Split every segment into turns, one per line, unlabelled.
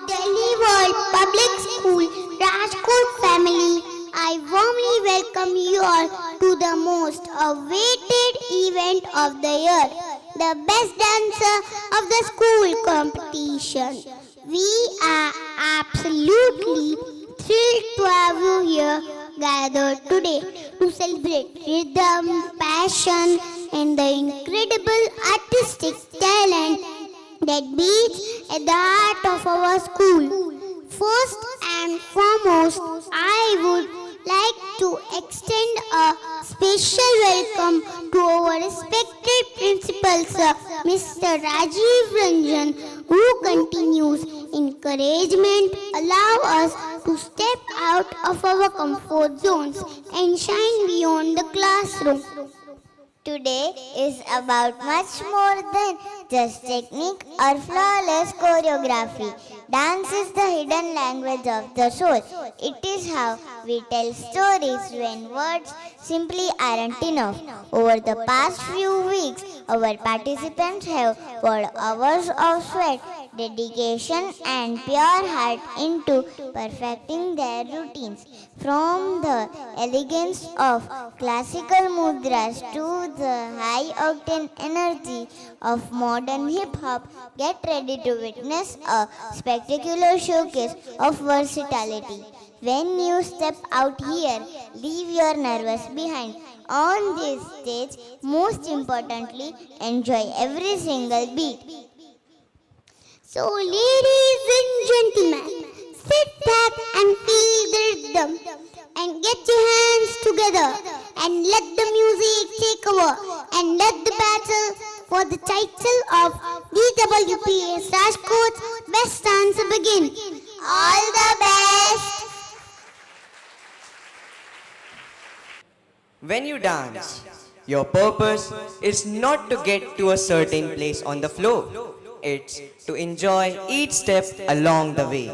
Delhi World Public School Rajkot family, I warmly welcome you all to the most awaited event of the year, the best dancer of the school competition. We are absolutely thrilled to have you here gathered today to celebrate rhythm, passion, and the incredible artistic talent that beats at the heart of our school. First and foremost, I would like to extend a special welcome to our respected principal, sir, Mr. Rajiv Ranjan, who continues encouragement, allow us to step out of our comfort zones and shine beyond the classroom.
Today is about much more than just technique or flawless choreography. Dance is the hidden language of the soul. It is how we tell stories when words simply aren't enough. Over the past few weeks, our participants have poured hours of sweat, dedication, and pure heart into perfecting their routines. From the elegance of classical mudras to the high-octane energy of modern hip-hop, get ready to witness a spectacular showcase of versatility. When you step out here, leave your nerves behind. On this stage, most importantly, enjoy every single beat.
So, ladies and gentlemen, sit back and feel the rhythm and get your hands together and let the music take over and let the battle for the title of DWPS Rajkot's Best Dancer begin. All the best!
When you dance, your purpose is not to get to a certain place on the floor. It's to enjoy each step along the way.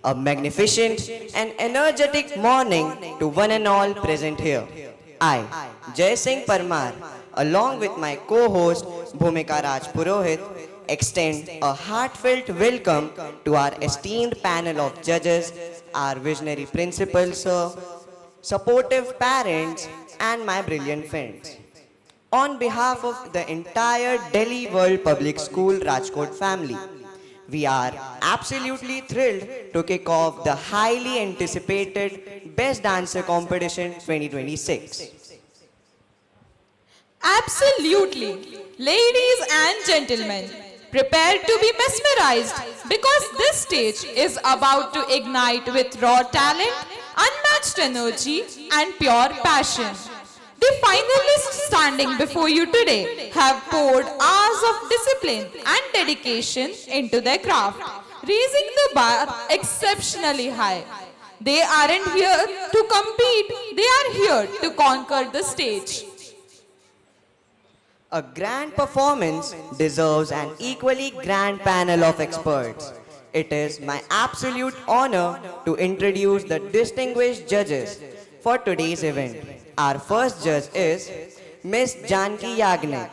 A magnificent and energetic morning to one and all present here. I, Jai Singh Parmar, along with my co-host Bhumika Raj Purohit, extend a heartfelt welcome to our esteemed panel of judges, our visionary principal sir, supportive parents, and my brilliant friends. On behalf of the entire Delhi World Public School Rajkot family, we are absolutely thrilled to kick off the highly anticipated Best Dancer Competition 2026.
Absolutely. Ladies and gentlemen, prepare to be mesmerized because this stage is about to ignite with raw talent, unmatched energy, and pure passion. The finalists standing before you today have poured hours of discipline and dedication into their craft, raising the bar exceptionally high. They aren't here to compete, they are here to conquer the stage.
A grand performance deserves an equally grand panel of experts. It is my absolute honor to introduce the distinguished judges for today's event. Our first judge is Miss Janki Yagnik,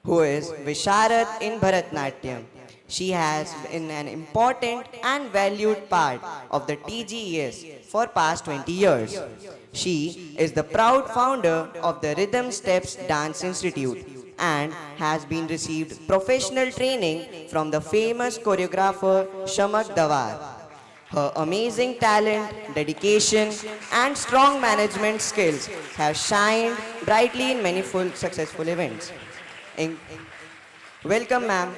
who is Visharad in Bharatnatyam. She has been an important and valued part of the TGES for past 20 years. She is the proud founder of the Rhythm Steps Dance Institute and has been received professional training from the famous choreographer Shamak Dawar. Her amazing talent, dedication, and strong management skills have shined brightly in many successful events. In- Welcome, ma'am.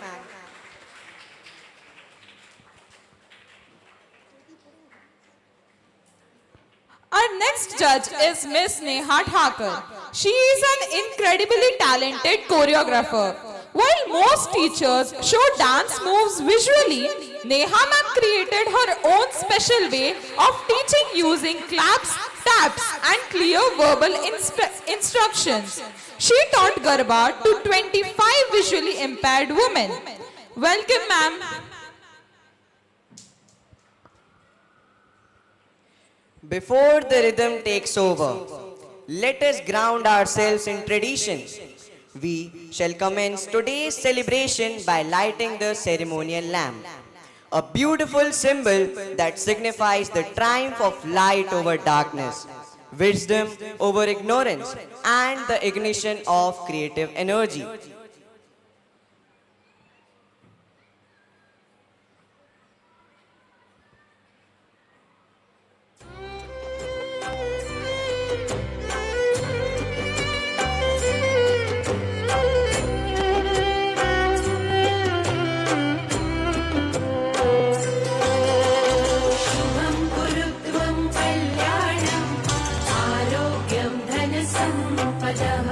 Our next judge is Miss Neha Thakur. She is an incredibly talented choreographer. While most teachers show dance moves visually, Neha ma'am created her own special way of teaching using claps, taps, and clear verbal instructions. She taught Garba to 25 visually impaired women. Welcome, ma'am.
Before the rhythm takes over, let us ground ourselves in tradition. We shall commence today's celebration by lighting the ceremonial lamp. a beautiful symbol that signifies the triumph of light over darkness, wisdom over ignorance, and the ignition of creative energy.
शुभं कुरुत्वं कल्याणम् आरोग्यं धनसम्पदः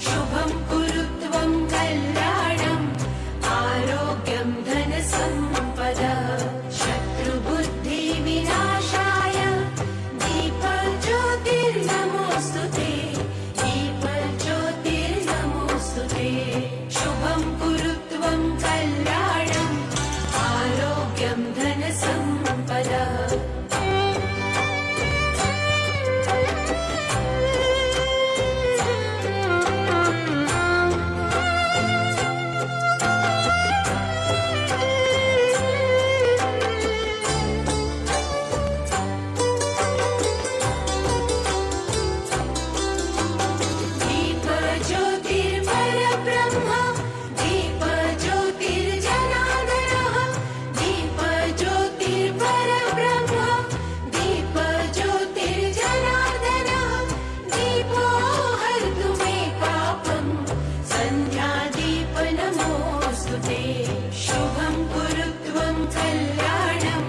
शुभं कुरुत्वं कल्याणम् आरोग्यं धनसम्पदः शत्रुबुद्धिविनाशाय दीपज्योतिर्नमोऽस्तु ते दीपज्योतिर्नमोऽस्तु ते शुभं कुरुत्वं कल्याणम् आरोग्यं धनसम्पदः दीपज्योतिर्परब्रह्म दीपज्योतिर्जनार्दनः दीपज्योतिर्परब्रह्म दीपज्योतिर्जनार्दनः दीपो हर्तु मे पापम् सन्ध्यादीपनमोऽस्तु ते शुभं कुरुत्वं कल्याणम्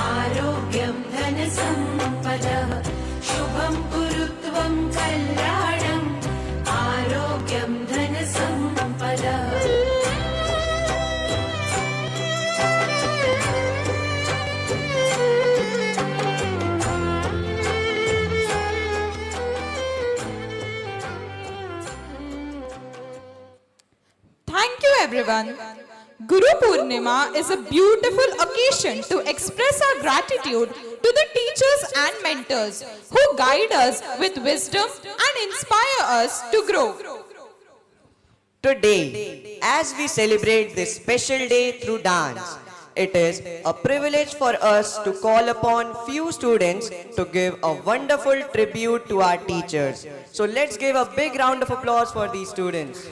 आरोग्यं धनसम्पदः शुभं कुरुत्वं कल्याणम् आरोग्यं धनसम्पदः
Thank you, everyone. Guru Purnima is a beautiful occasion to express our gratitude to the teachers and mentors who guide us with wisdom and inspire us to grow.
Today, as we celebrate this special day through dance, it is a privilege for us to call upon few students to give a wonderful tribute to our teachers. So let's give a big round of applause for these students.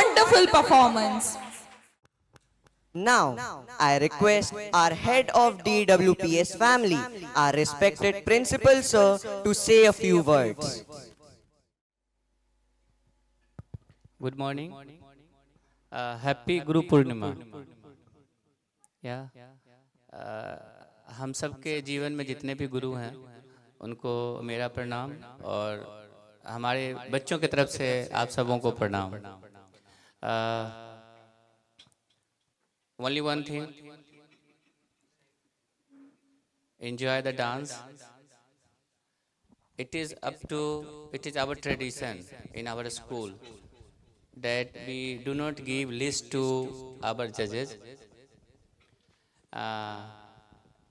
wonderful performance.
Now, I request our head of DWPS family, our respected principal sir, to say a few words.
Good morning. Happy Guru Purnima. या हम सब के जीवन में जितने भी गुरु हैं उनको मेरा प्रणाम और हमारे बच्चों की तरफ से आप सबों को प्रणाम. Only one thing, enjoy the dance. It is our tradition in our school that we do not give list to our judges.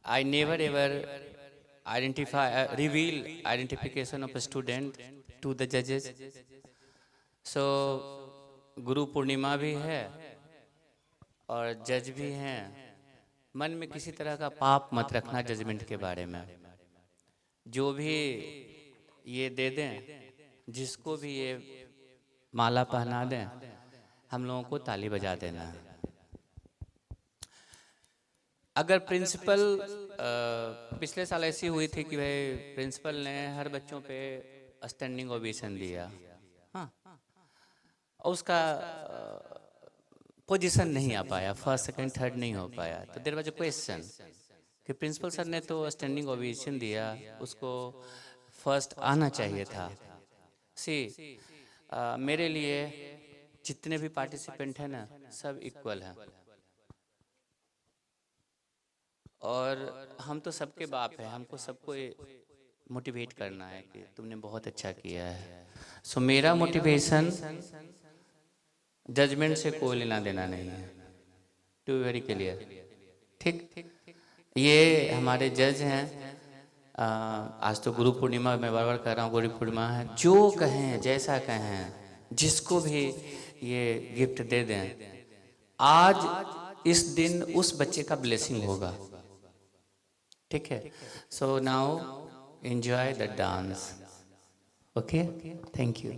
I never ever reveal identification of a student to the judges. So Guru Purnima भी है और जज भी हैं. मन में किसी तरह का पाप मत रखना जजमेंट के बारे में. जो भी ये दे दें, जिसको भी ये माला पहना दें, हम लोगों को ताली बजा देना है. अगर प्रिंसिपल पिछले साल ऐसी हुई थी कि भाई प्रिंसिपल ने हर बच्चों पे स्टैंडिंग ओवेशन दिया, हाँ, और उसका पोजीशन नहीं आ पाया, फर्स्ट सेकंड थर्ड नहीं हो पाया, तो देयर वाज अ क्वेश्चन कि प्रिंसिपल सर ने तो स्टैंडिंग ओवेशन दिया, उसको फर्स्ट आना चाहिए था. मेरे लिए जितने भी पार्टिसिपेंट हैं ना, सब इक्वल हैं और हम तो सबके बाप हैं. हमको सबको मोटिवेट करना है कि तुमने बहुत अच्छा किया है. सो मेरा मोटिवेशन जजमेंट से कोई लेना देना नहीं है. Too very clear. ठीक, ये हमारे जज हैं. आज तो गुरु पूर्णिमा, मैं बार बार कह रहा हूँ गुरु पूर्णिमा है. जो कहें, जैसा कहें, जिसको भी ये गिफ्ट दे दें, आज इस दिन उस बच्चे का ब्लेसिंग होगा. ठीक है. So now enjoy the dance. Okay, thank you.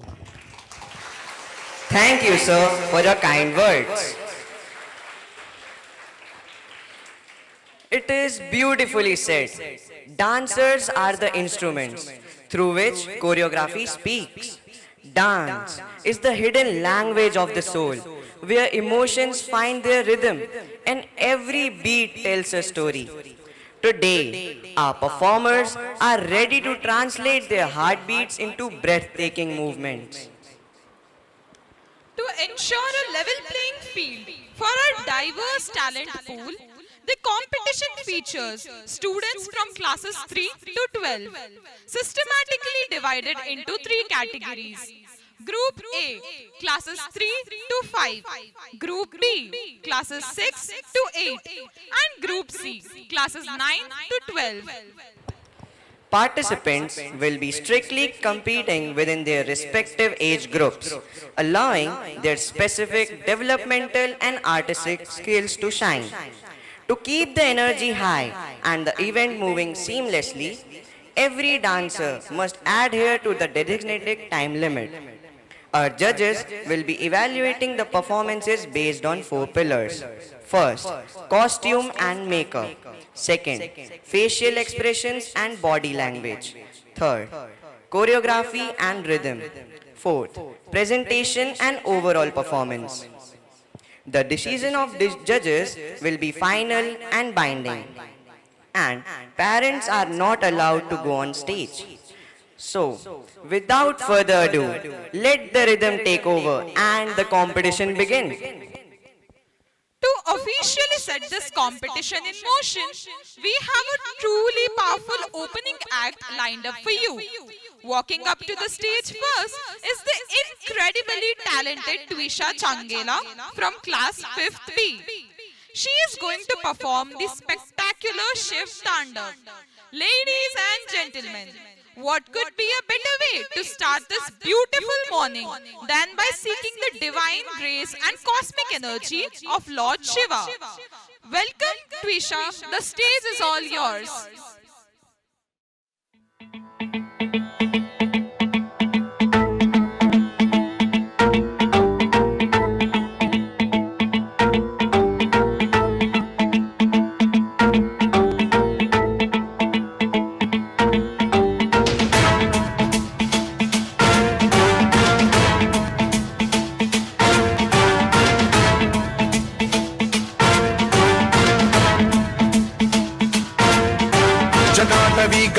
Thank you, sir, for your kind words. It is beautifully said. Dancers are the instruments through which choreography speaks. Dance is the hidden language of the soul, where emotions find their rhythm and every beat tells a story. Today, our performers are ready to translate their heartbeats into breathtaking movements.
To ensure a level playing field for our diverse talent pool, the competition features students from classes 3 to 12, systematically divided into 3 categories. Group A, classes 3 to 5. Group B, classes 6 to 8. And Group C, classes 9 to 12.
Participants will be strictly competing within their respective age groups, allowing their specific developmental and artistic skills to shine. To keep the energy high and the event moving seamlessly, every dancer must adhere to the designated time limit. Our judges will be evaluating the performances based on 4 pillars. First, costume and makeup. Second, facial expressions and body language. Third, choreography and rhythm. Fourth, presentation and overall performance. The decision of these judges will be final and binding. And parents are not allowed to go on stage. So, without further ado, let the rhythm take over and the competition begin.
To officially set this competition in motion, we have a truly powerful opening act lined up for you. Walking up to the stage first is the incredibly talented Twisha Changela from class 5th B. She is going to perform the spectacular Shiv Tandav. Ladies and gentlemen, what could be a better way to start this beautiful morning than by seeking the divine grace and cosmic energy of Lord Shiva? Welcome, Twisha. The stage is all yours.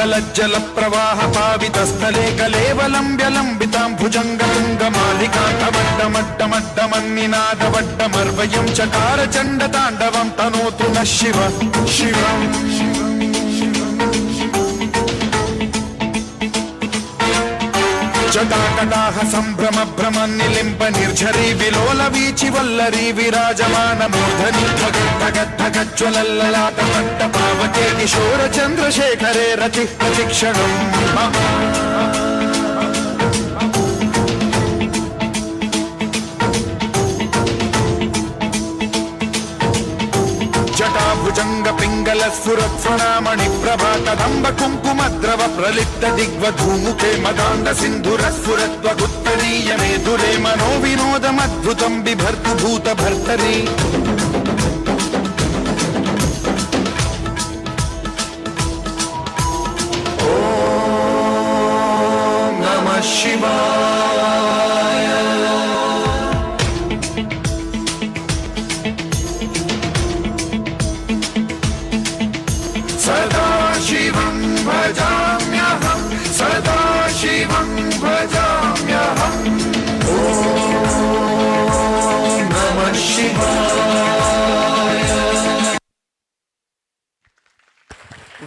गलज्जल प्रवाह पावितस्थले कलेवलम्ब्य लम्बितां भुजङ्गतुङ्गमालिकान्तमड्डमड्डमड्डमन्निनादवड्डमर्वयं चकार चण्डताण्डवं तनोतु नः शिव शिवम् जटाकटाह सम्भ्रम भ्रम निलिम्ब निर्झरी विलोल वीचि वल्लरी विराजमान मूर्धनि धगद्धगज्ज्वलल्ललाट पट्ट पावके किशोर चन्द्रशेखरे रति प्रतिक्षणम् जटाभुजंग पिंगल सुरत्वणामणि प्रभा कदम्ब कुंकुमद्रव प्रलिप्त दिग्वधूमुखे मदान्ध सिन्धुर स्फुरत्वगुत्तरीय मेधुरे मनो विनोदमद्भुतं बिभर्तु भूत भर्तरि ॐ नमः शिवाय सदा शिवं भजाम्यहं सदा शिवं भजाम्यहम् ॐ नमः शिवाय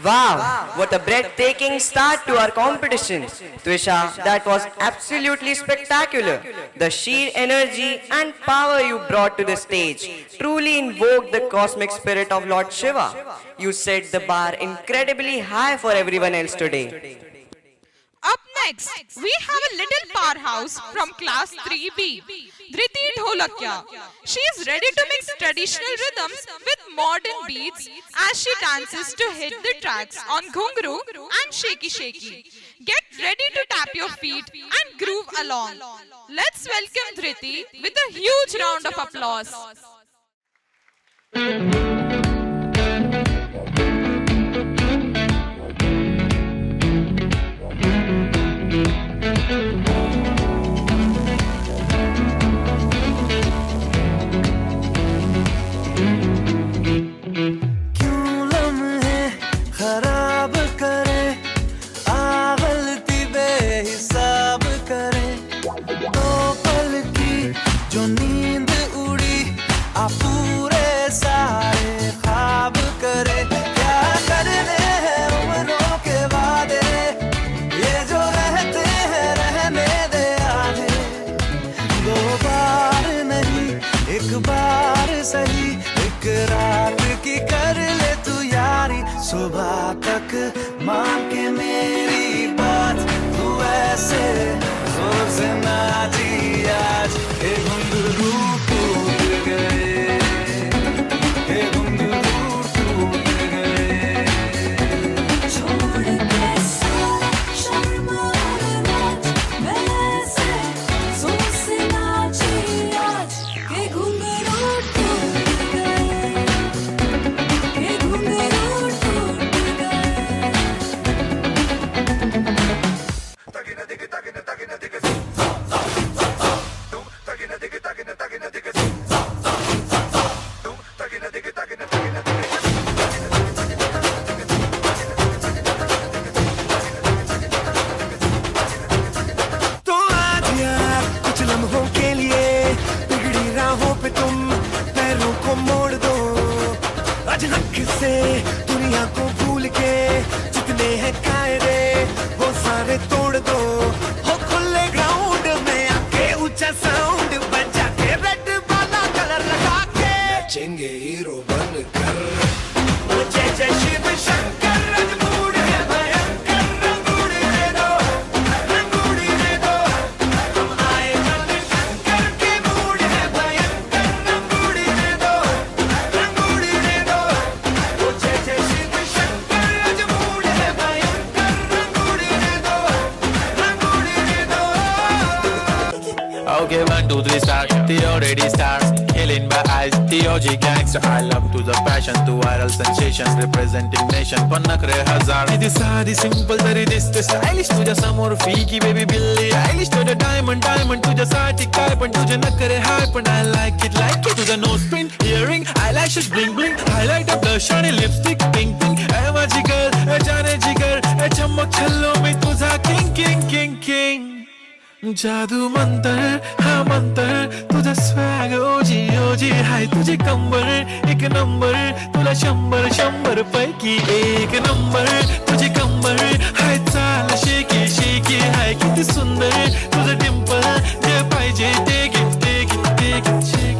Wow, what a breathtaking start to our competition. Twisha, that was absolutely spectacular. The sheer energy and power you brought to the stage truly invoked the cosmic spirit of Lord Shiva. You set the bar incredibly high for everyone else today.
Up next, we have a little powerhouse from class 3B, Dhriti Dholakya. She is ready to mix traditional rhythms with modern beats as she dances to hit the tracks on Ghungru and Shaky Shaky. Get ready to tap your feet and groove along. Let's welcome Dhriti with a huge round of applause.
सुबह तक मान के मेरी बात तू ऐसे जोर से नाची आज हे घुंघरू टूट गए हे घुंघरू टूट गए
छोड़ के सारा शर्म और लाज मैं ऐसे जोर से नाची आज हे घुंघरू टूट गए हे घुंघरू
से दुनिया को भूल के जितने हैं कायदे वो सारे तोड़ दो हो खुले ग्राउंड में आके ऊंचा साउंड बजा के रेड वाला कलर लगा के नाचेंगे हीरो बनकर जय जय शिव शंकर रंगूड़ है भयंकर रंगूड़ दे दो हम आए जब शंकर के मूड है भयंकर रंगूड़ दे दो
Okay, 1, 2, 3, start. The already starts. Killing by eyes. The OG gangster. I love to the passion, to viral sensation, representing nation. Pannakre hazar. This सारी simple तरी this the stylish. तुझ्या समोर फीकी baby Billie Eilish. तुझ्या diamond तुझ्यासाठी काय पण तुझे नखरे हाय पण I like it. तुझं nose pin, earring, eyelashes bling bling, highlighter, blush आणि lipstick pink. ए माझी girl, ए जाने जिगर, ए चम चम्मक छल्लो में तुझा किंग किंग किंग किंग जादू मंतर हा मंतर तुझा स्वॅग ओजी ओजी हाय तुझे कंबर एक नंबर तुला 100 पैकी एक नंबर तुझे कंबर हाय चाल शेकी शेकी हाय किती सुंदर तुझं डिंपल जे पाहिजे ते घे ते घे ते घे shaky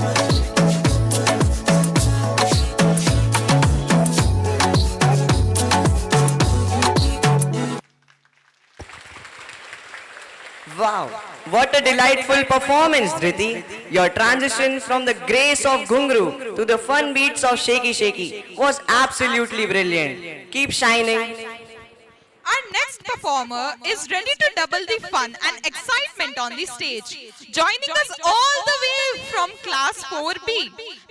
Wow, what a delightful performance, Dhriti. Your transition from the grace of Ghungru to the fun beats of Shaky Shaky was absolutely brilliant. Keep shining.
Our next performer is ready to double the fun and excitement on the stage. Joining us all the way from class 4B.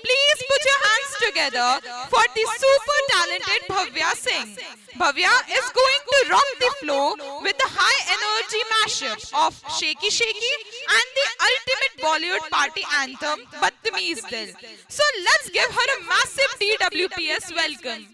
Please put your hands together for the super talented Bhavya Singh. Bhavya is going to rock the floor with the high energy mashup of Shaky Shaky and the ultimate Bollywood party anthem Badtameez Dil. So let's give her a massive DWPS welcome.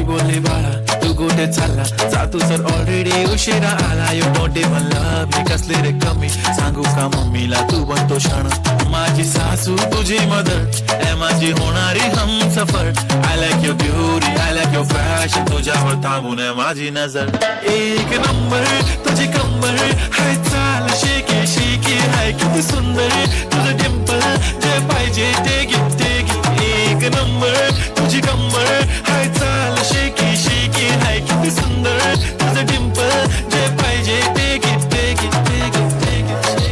बोले बाळा तू कुठे चालला जा तू तर already उशिरा आला यो मोठे म्हणला मी कसले रे कमी सांगू का मम्मीला तू बनतो शाण माझी सासू तुझी मदर ए माझी होणारी Humsafar I like your beauty I like your fashion तुझ्यावर थांबून आहे माझी नजर एक नंबर तुझी कंबर हाय चाल शेकी शेकी हाय किती सुंदर तुझं डिंपल जे पाहिजे ते घे एक नंबर तुझी कंबर हाय चाल शेकी शेकी हाय किती सुंदर तुझं डिंपल जे पाहिजे ते घे ते घे ते घे ते घे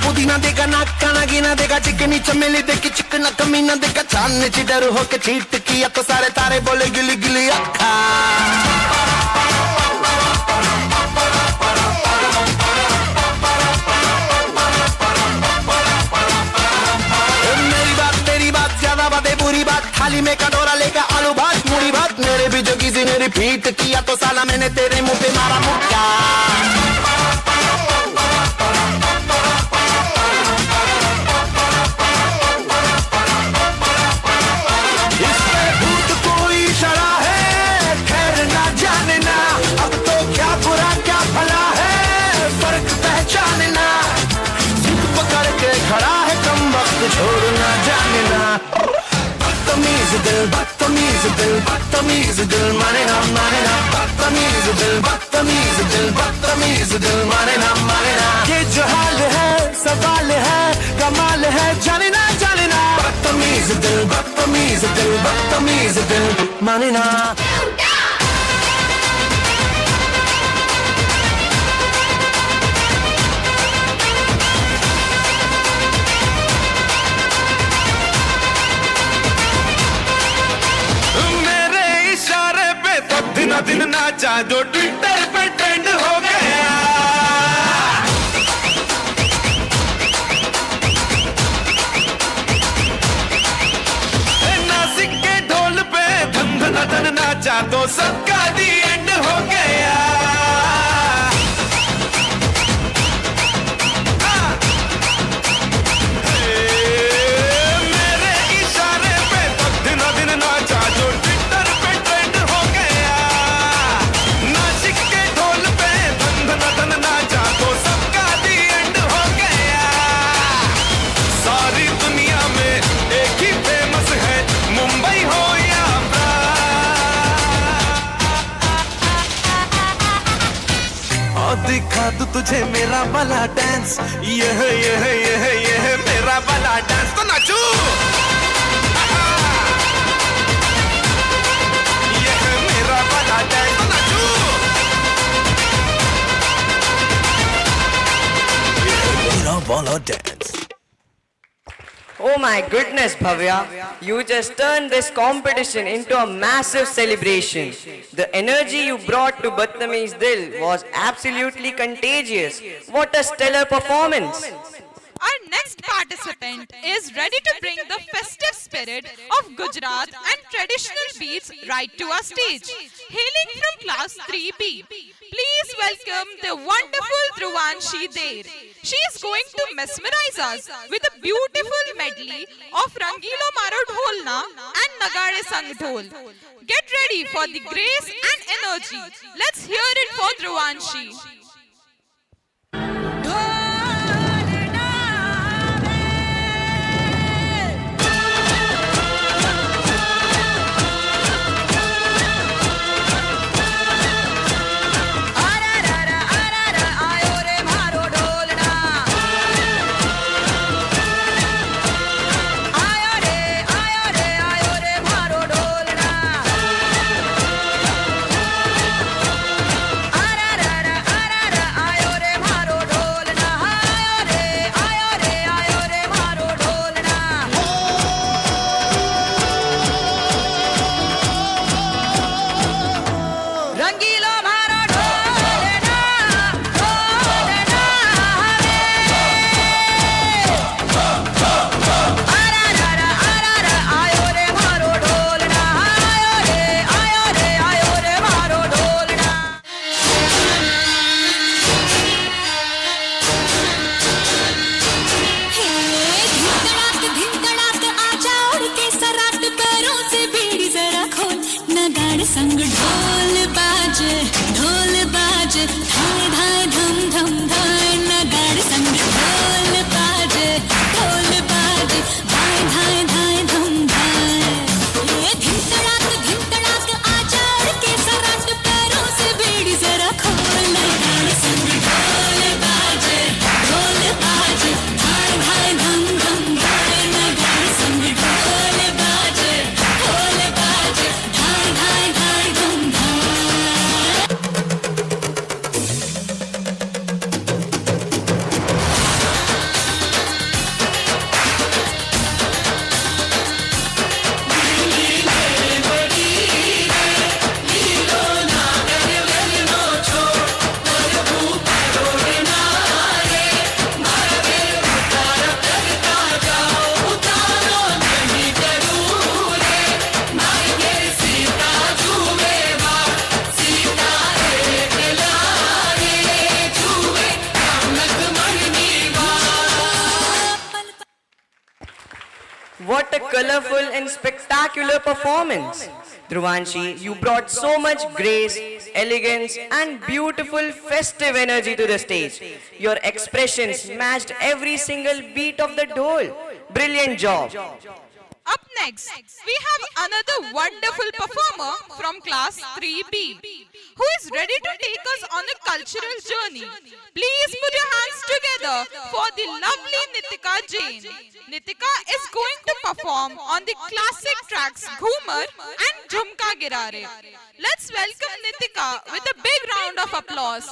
पुदीना देगा नाका ना गिना देगा चिकनी चमेली देखी चिकना कमीना देगा चांदने चिडर होके चीट किया तो सारे तारे बोले गिली गिली अक्खा मेरी बात तेरी बात ज्यादा बातें बुरी बात थाली में कटोरा लेगा आलू भात मूड़ी भात मेरे भी जो किसी ने रिपीट किया तो साला मैंने तेरे मुंह पे मारा मुक्का खड़ा है कम वक्त छोड़ना जानना बदतमीज दिल बदतमीज दिल बदतमीज दिल माने ना बदतमीज दिल बदतमीज दिल बदतमीज दिल माने ना ये जो हाल है सवाल है कमाल है जानना बदतमीज दिल बदतमीज दिल बदतमीज दिल माने ना दिन नाचा जो ट्विटर पे ट्रेंड हो गया नासिक के ढोल पे धन धन धन नाचा तो सबका दी एंड हो गया मेरे इशारे पे तो दिन दिन नाचा जो ट्विटर पे ट्रेंड हो गया नाचा तो सबका दी एंड हो गया सारी दुनिया में एक ही फेमस है मुंबई हो या और दिखा दूं तुझे मेरा वाला डांस यह मेरा वाला डांस तो नाचू यह मेरा वाला डांस तो नाचू or dance.
Oh my goodness, Bhavya. You just turned this competition into a massive celebration. The energy you brought to Badtameez Dil was absolutely contagious. What a stellar performance.
Our next participant is ready to bring the festive spirit of Gujarat and traditional beats right to our stage. Hailing from class 3B, please welcome the wonderful Dhruvanshi Der. She is going to mesmerize us with a beautiful medley of Rangilo Maro Dholna and Nagare Sang Dhol. Get ready for the grace and energy. Let's hear it for Dhruvanshi.
संग ढोल बाजे धाय धाय धम धम धाय नगाड़े संग ढोल बाजे धाय धाय धाय धम धाय ये धिन तड़ाक आजा उड़ के सराट पैरों से बेड़ी जरा खोल नगाड़े संग ढोल बाजे धाय धाय धम धम धाय नगाड़े संग ढोल बाजे धाय धाय धाय धम धाय
What a colorful and spectacular performance. Dhruvanshi, you brought so much grace, elegance and beautiful festive energy to the stage. Your expressions matched every single beat of the dhol. Brilliant job.
Up next, we have another wonderful performer from class 3B who is ready to take us on a cultural journey. Please put your hands together for the lovely Nitika Jain. Nitika is going to perform on the classic tracks Ghumar and Jhumka Girare. Let's welcome Nitika with a big round of applause.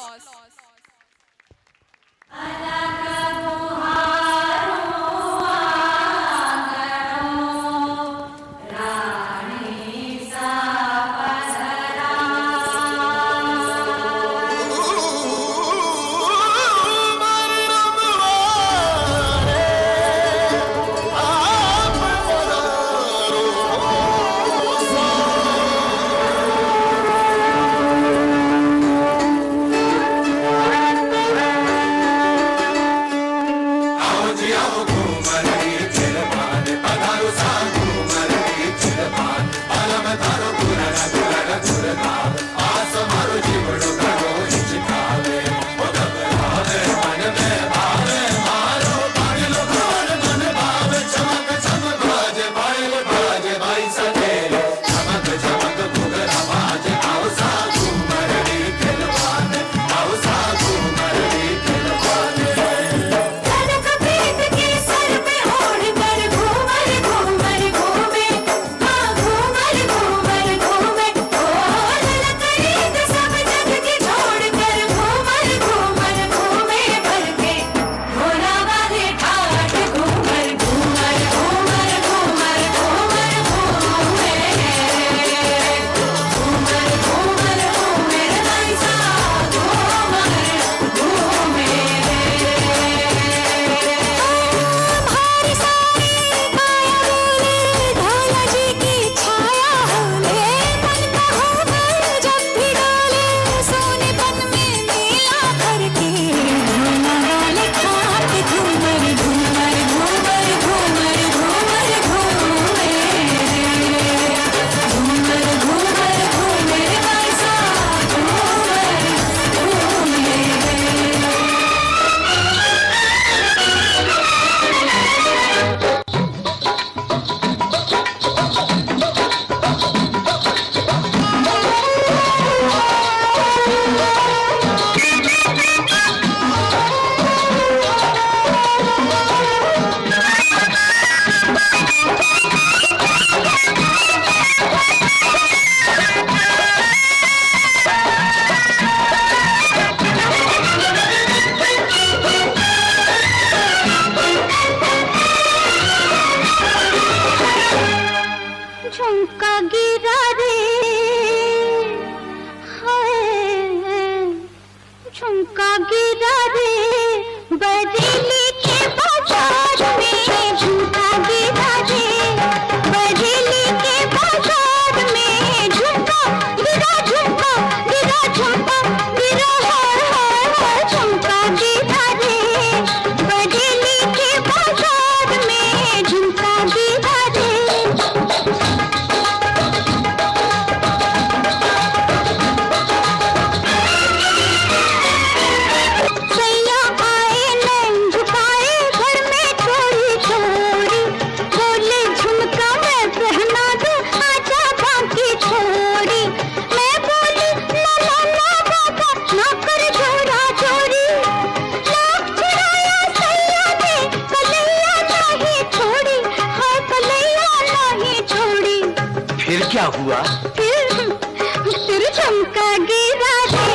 फिर झुमका गिरा रे,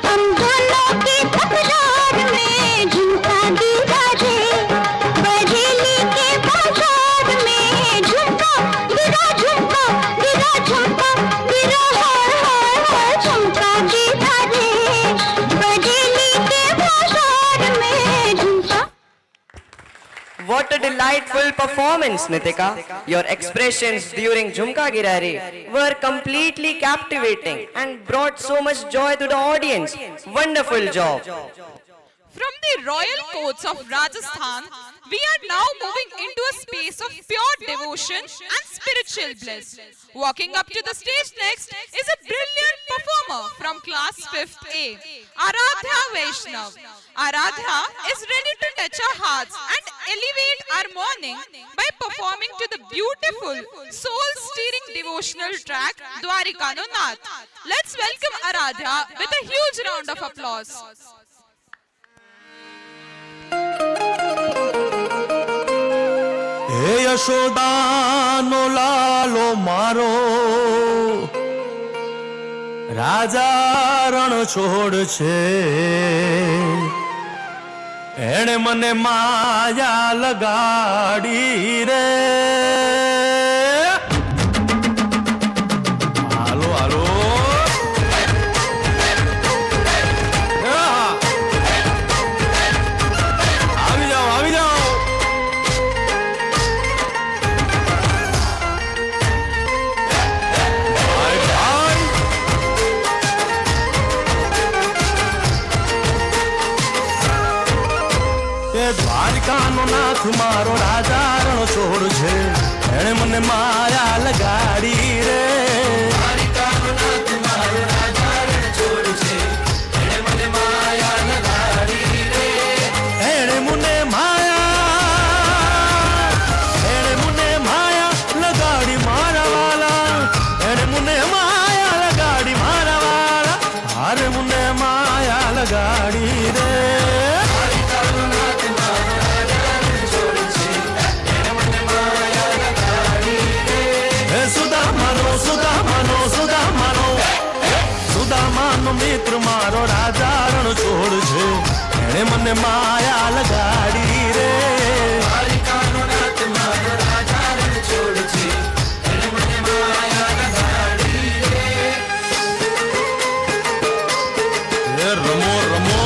हम दोनों की तकरार में झुमका गिरा रे, बरेली के बाजार में झुमका गिरा, झुमका गिरा, झुमका गिरा, हाय हाय हाय झुमका गिरा रे, बरेली के बाजार में झुमका।
What a delightful performance, Nitika. Your expressions during Jhumka Girare were completely captivating and brought so much joy to the audience. Wonderful job.
From the royal courts of Rajasthan, we are now moving into a space of pure devotion and spiritual bliss. Walking up to the stage next is a brilliant performer from class 5th A, Aradhya Vaishnav. Aradhya is ready to touch our hearts and elevate our morning by performing to the beautiful, soul-stirring devotional track Dwarika No Nath. Let's welcome Aradhya with a huge round of applause.
હે યશોદાનો લાલો મારો રાજા રણ છોડ છે એણે મને માયા લગાડી રે હાલો હાલો આવી જાઓ આવી જાઓ દ્વારકાનો નાથ મારો રાજા રણ છોડ છે એણે મને માયા લગાડી રે દ્વારકાનો નાથ મારો રાજા રણ છોડ છે એણે મને માયા લગાડી રે એણે મને માયા લગાડી મારા વાલા એણે મને માયા લગાડી મારા વાલા હારે મને માયા લગાડી રે સુદામાનો મિત્ર મારો રાજા રણ છોડ છે એણે મને માયા લગાડી રે દ્વારિકાનો નાથ મારો રાજા રણ છોડ છે એણે મને માયા લગાડી રે એ રમો રમો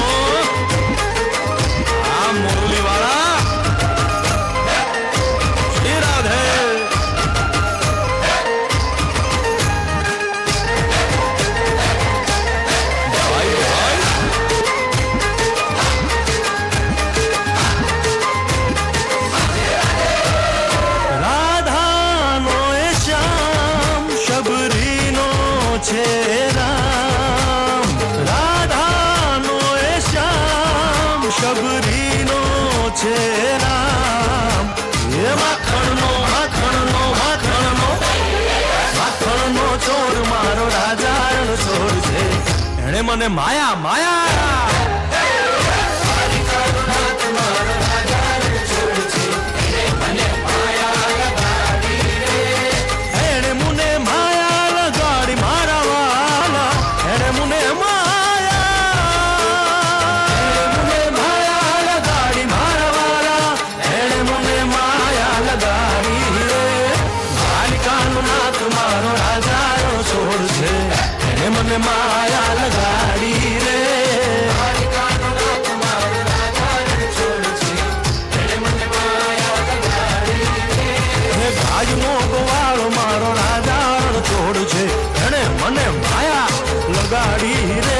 આ મુરલી વાળા શ્રી રાધે છે રામ રાધાનો એ શ્યામ શબરીનો છે રામ એ માખણનો માખણનો માખણનો માખણનો ચોર મારો રાજા રણ છોડ છે એણે મને માયા માયા મને માયા લગાડી રે ગાયનો ગોવાળો મારો રાજા રણ છોડ છે એને મને માયા લગાડી રે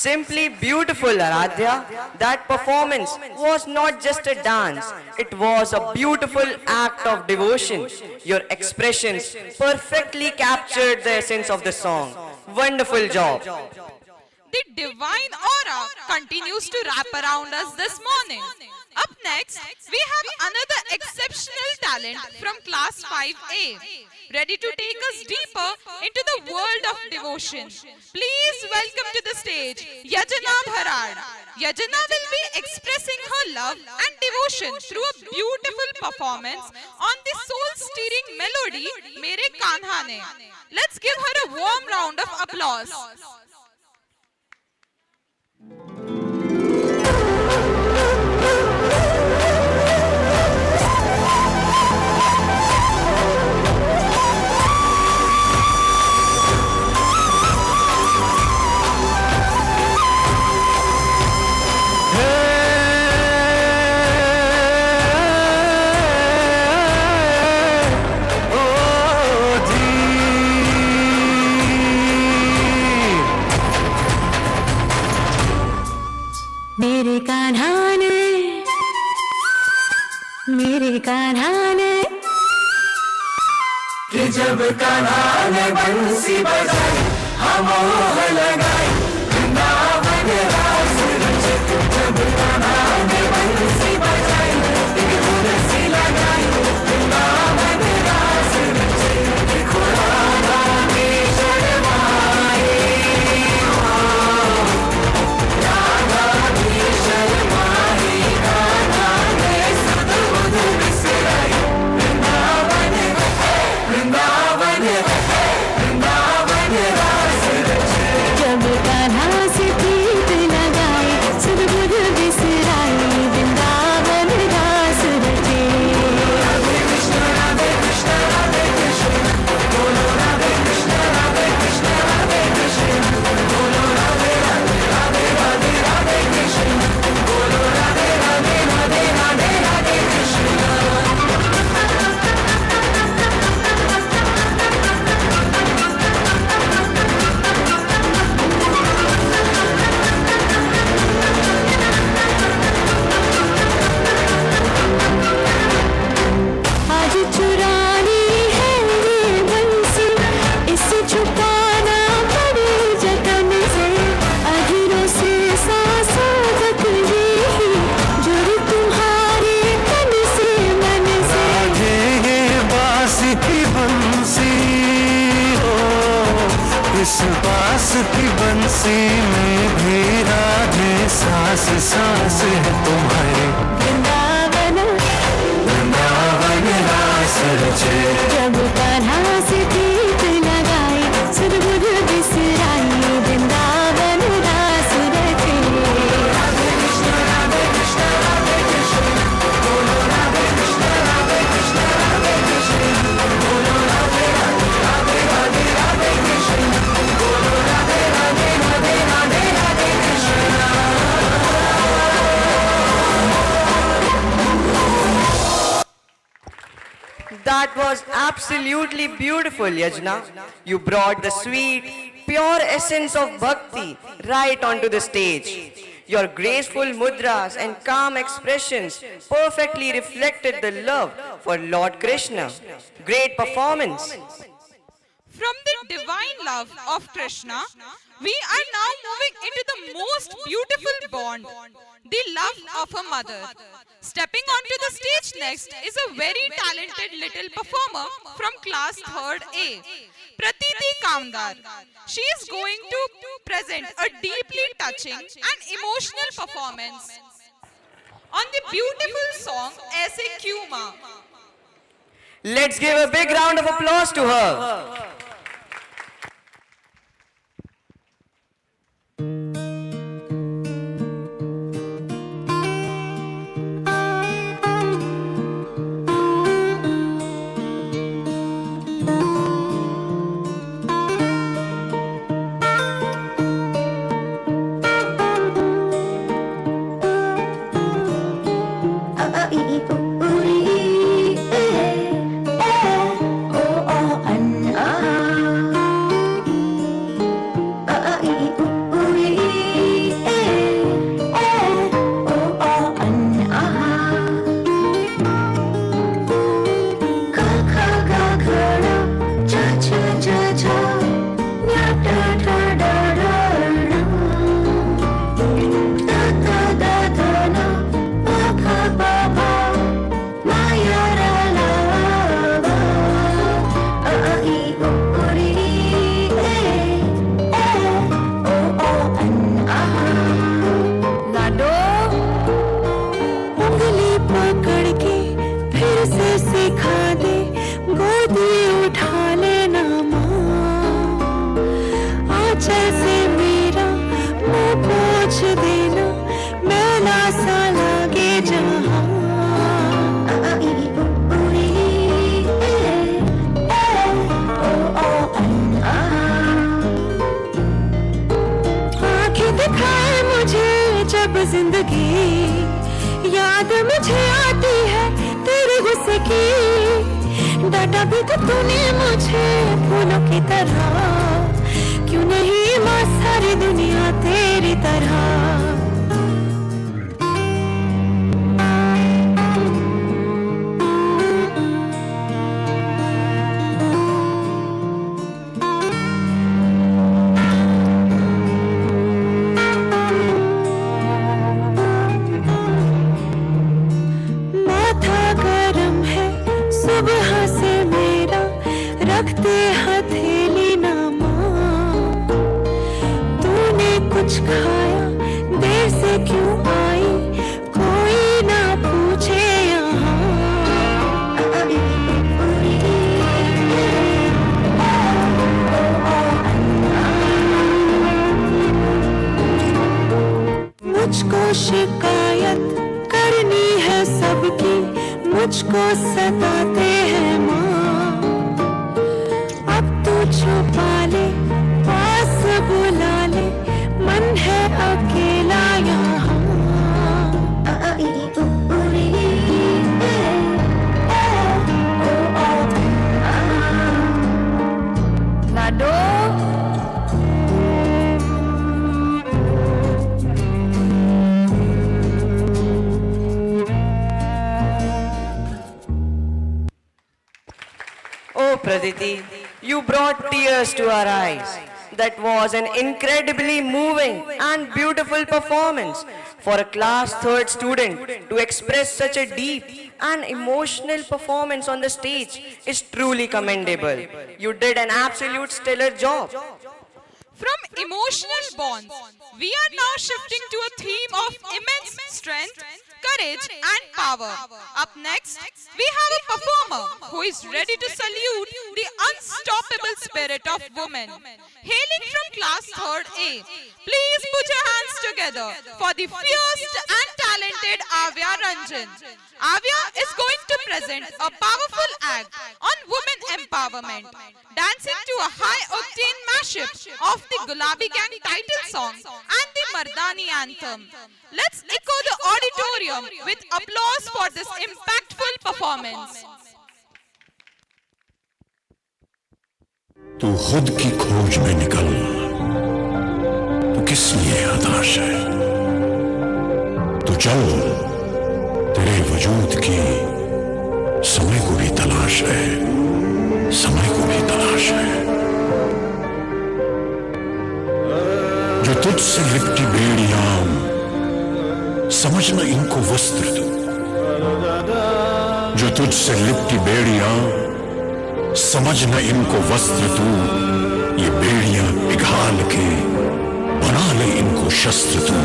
Simply beautiful, Aradhya. That performance was not just a dance, it was a beautiful act of devotion. Your expressions perfectly captured the essence of the song. Wonderful job.
The divine aura continues to wrap around us this morning. Up next, we have another exceptional talent from class 5A, ready to take us deeper into the world of devotion. Please welcome to the stage Yajana Bharad. Yajana will be expressing her love and devotion through a beautiful performance on the soul-stirring melody Mere Kanha Ne. Let's give her a warm round of applause.
मेरे कान्हा ने
कि जब कान्हा ने बंसी बजाई हम मोह लगाई वृंदावन रास रचे जब कान्हा ने बंसी बजाई एक धुन सी लगाई वृंदावन रास रचे देखो राधा की शर्माई राधा की शर्माई कान्हा ने सद्बुद्ध बिसराई वृंदावन रास रचे
जब कान्हा से प्रीत लगाए सद्बुद्ध बिसराए वृंदावन रास रचे
राधे कृष्ण राधे कृष्ण राधे कृष्ण बोलो राधे कृष्ण राधे कृष्ण राधे कृष्ण बोलो राधे राधे राधे राधे राधे कृष्ण बोलो राधे राधे राधे राधे राधे कृष्ण
आज चुरानी है ये बंसी इसे छुपाना पड़े जतन से अधीरों से सांसों तक ये ही जुड़ तुम्हारे तन से मन से
राधे ये बांस की बंसी हो इस बांस की बंसी में भी राधे सांस सांस है तुम्हारे
वृंदावन
रास रचे
जब कान्हा से प्रीत लगाए सद्बुद्ध बिसराए वृंदावन रास रचे
राधे कृष्ण राधे कृष्ण राधे कृष्ण बोलो राधे कृष्ण राधे कृष्ण राधे कृष्ण बोलो राधे राधे राधे राधे राधे कृष्ण बोलो Radhe Radhe Radhe Radhe Radhe Krishna
That was absolutely beautiful, Yajna. You brought the sweet, pure essence of bhakti right onto the stage. Your graceful mudras and calm expressions perfectly reflected the love for Lord Krishna. Great performance.
From the divine love of Krishna, we are now moving into the most beautiful bond, the love of a mother. Stepping onto the stage next is a very talented little performer from class 3rd A, Pratiti Kamdar. She is going to present a deeply touching and emotional performance on the beautiful song Aise Kyun Maa.
Let's give a big round of applause to her.
अब जिंदगी, याद मुझे आती है तेरे गुस्से की। डांटा भी तो तूने मुझे फूलों की तरह, क्यों नहीं माँ सारी दुनिया तेरी तरह। सुबह से मेरा रखते हथेली ना माँ, तूने कुछ खाया देर से क्यों आई, कोई ना पूछे यहाँ। मुझको शिकायत करनी है सबकी, मुझको सताते हैं माँ। अब तू छुपा ले, पास बुला ले, मन है अकेला यहाँ। लाडो
Oh, Praditi, you brought tears to our eyes. That was an incredibly moving and beautiful performance for a class 3rd student to express such a deep and emotional performance on the stage is truly commendable. You did an absolute stellar job.
From emotional bonds, we are now shifting to a theme of immense strength, courage and power. Up next, we have a performer who is ready to salute the unstoppable spirit of women. Hailing from class 3rd A, please put your hands together for the fierce and talented Avya Ranjan. Avya is going to present a powerful act on women empowerment, dancing to a high-octane mashup of the Gulabi Gang title song and the Mardani anthem. Let's echo the auditorium with applause for this impactful performance.
तू खुद की खोज में निकल, तू किस लिए हताश है। तू चल, तेरे वजूद की समय को भी तलाश है, समय को भी तलाश है। जो तुझसे लिपटी बेड़ियां, समझना इनको वस्त्र तू। जो तुझसे लिपटी बेड़ियां, समझना इनको वस्त्र तू। ये बेड़ियां पिघाल के बना ले इनको शस्त्र तू,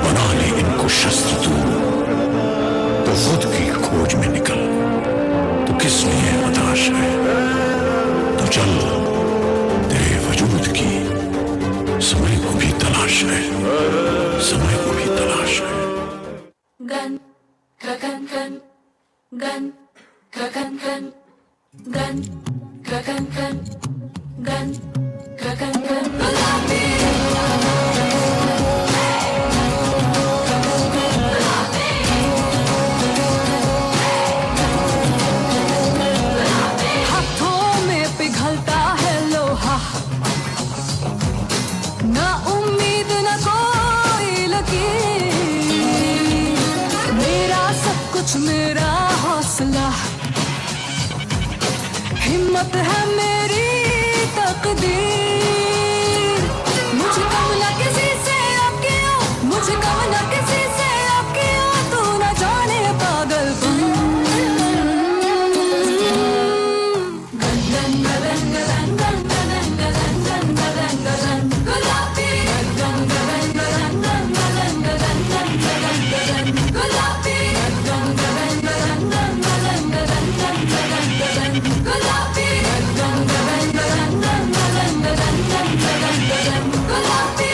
बना ले इनको शस्त्र तू। तो खुद की खोज में निकल, तू किस लिए हताश है। तो चल, तेरे वजूद की समय को भी तलाश है, समय को भी तलाश है।
गन गगन गन गन गगन गन गन गगन गन गन गगन गन गुलाबी हाथों में पिघलता है लोहा, ना उम्मीद ना कोई लकीर। मेरा सब कुछ मेरा हौसला, हिम्मत है मेरी तकदीर। मुझे कम ना किसी से अब क्यों, मुझे कम ना किसी से अब क्यों, तू ना जाने पागलपन। गन गन गन गन गन गन गन गन गन गन गुलाबी गन गन गन गन गन गन गन गन गुलाबी गन गन गन गन गन गन गन गुलाबी गन गन गन गन गन गुलाबी।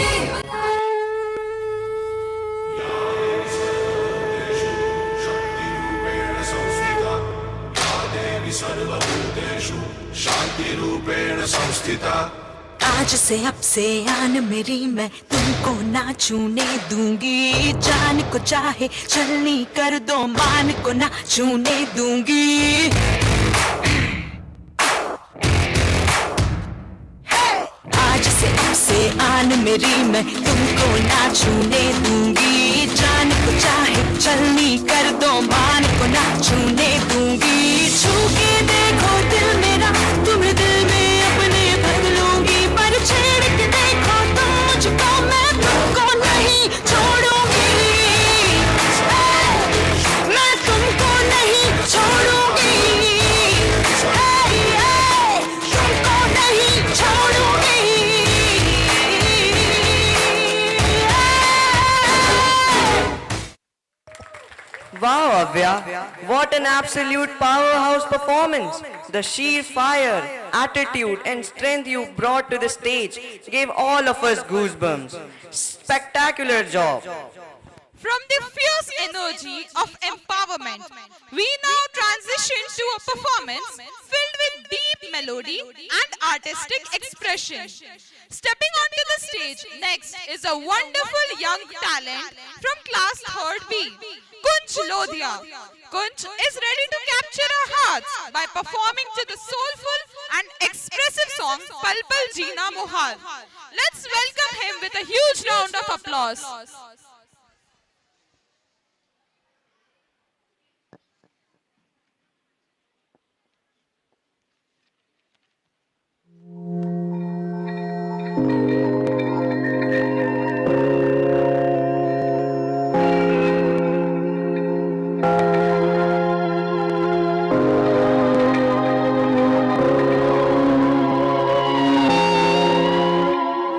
सर्वभूतेषु शान्तिरूपेण संस्थिता।
आज
आज से अब से आन मेरी मैं तुमको ना छूने दूंगी। जान को चाहे छलनी कर दो मान को ना छूने दूंगी। आज से अब से आन मेरी मैं तुमको ना छूने दूंगी। जान को चाहे छलनी कर दो मान को ना छूने दूंगी। छू के देखो दिल मेरा तुम्हें दिल में अपने भर लूंगी। पर छेड़ के देखो तुम मुझको मैं तुमको नहीं छोड़ूंगी। मैं तुमको नहीं छोड़ूंगी। तुमको नहीं छोड़ूंगी।
Wow, Avya, what an absolute powerhouse performance. The sheer fire, attitude and strength you brought to the stage gave all of us goosebumps. Spectacular job.
From the fierce energy of empowerment, we now transition to a performance filled with deep melody and artistic expression. Stepping onto the stage next is a wonderful young talent from class 3rd B, Kunj Lodhia. Kunj is ready to capture our hearts by performing to the soulful and expressive song Pal Pal Jeena Muhal. Let's welcome him with a huge round of applause.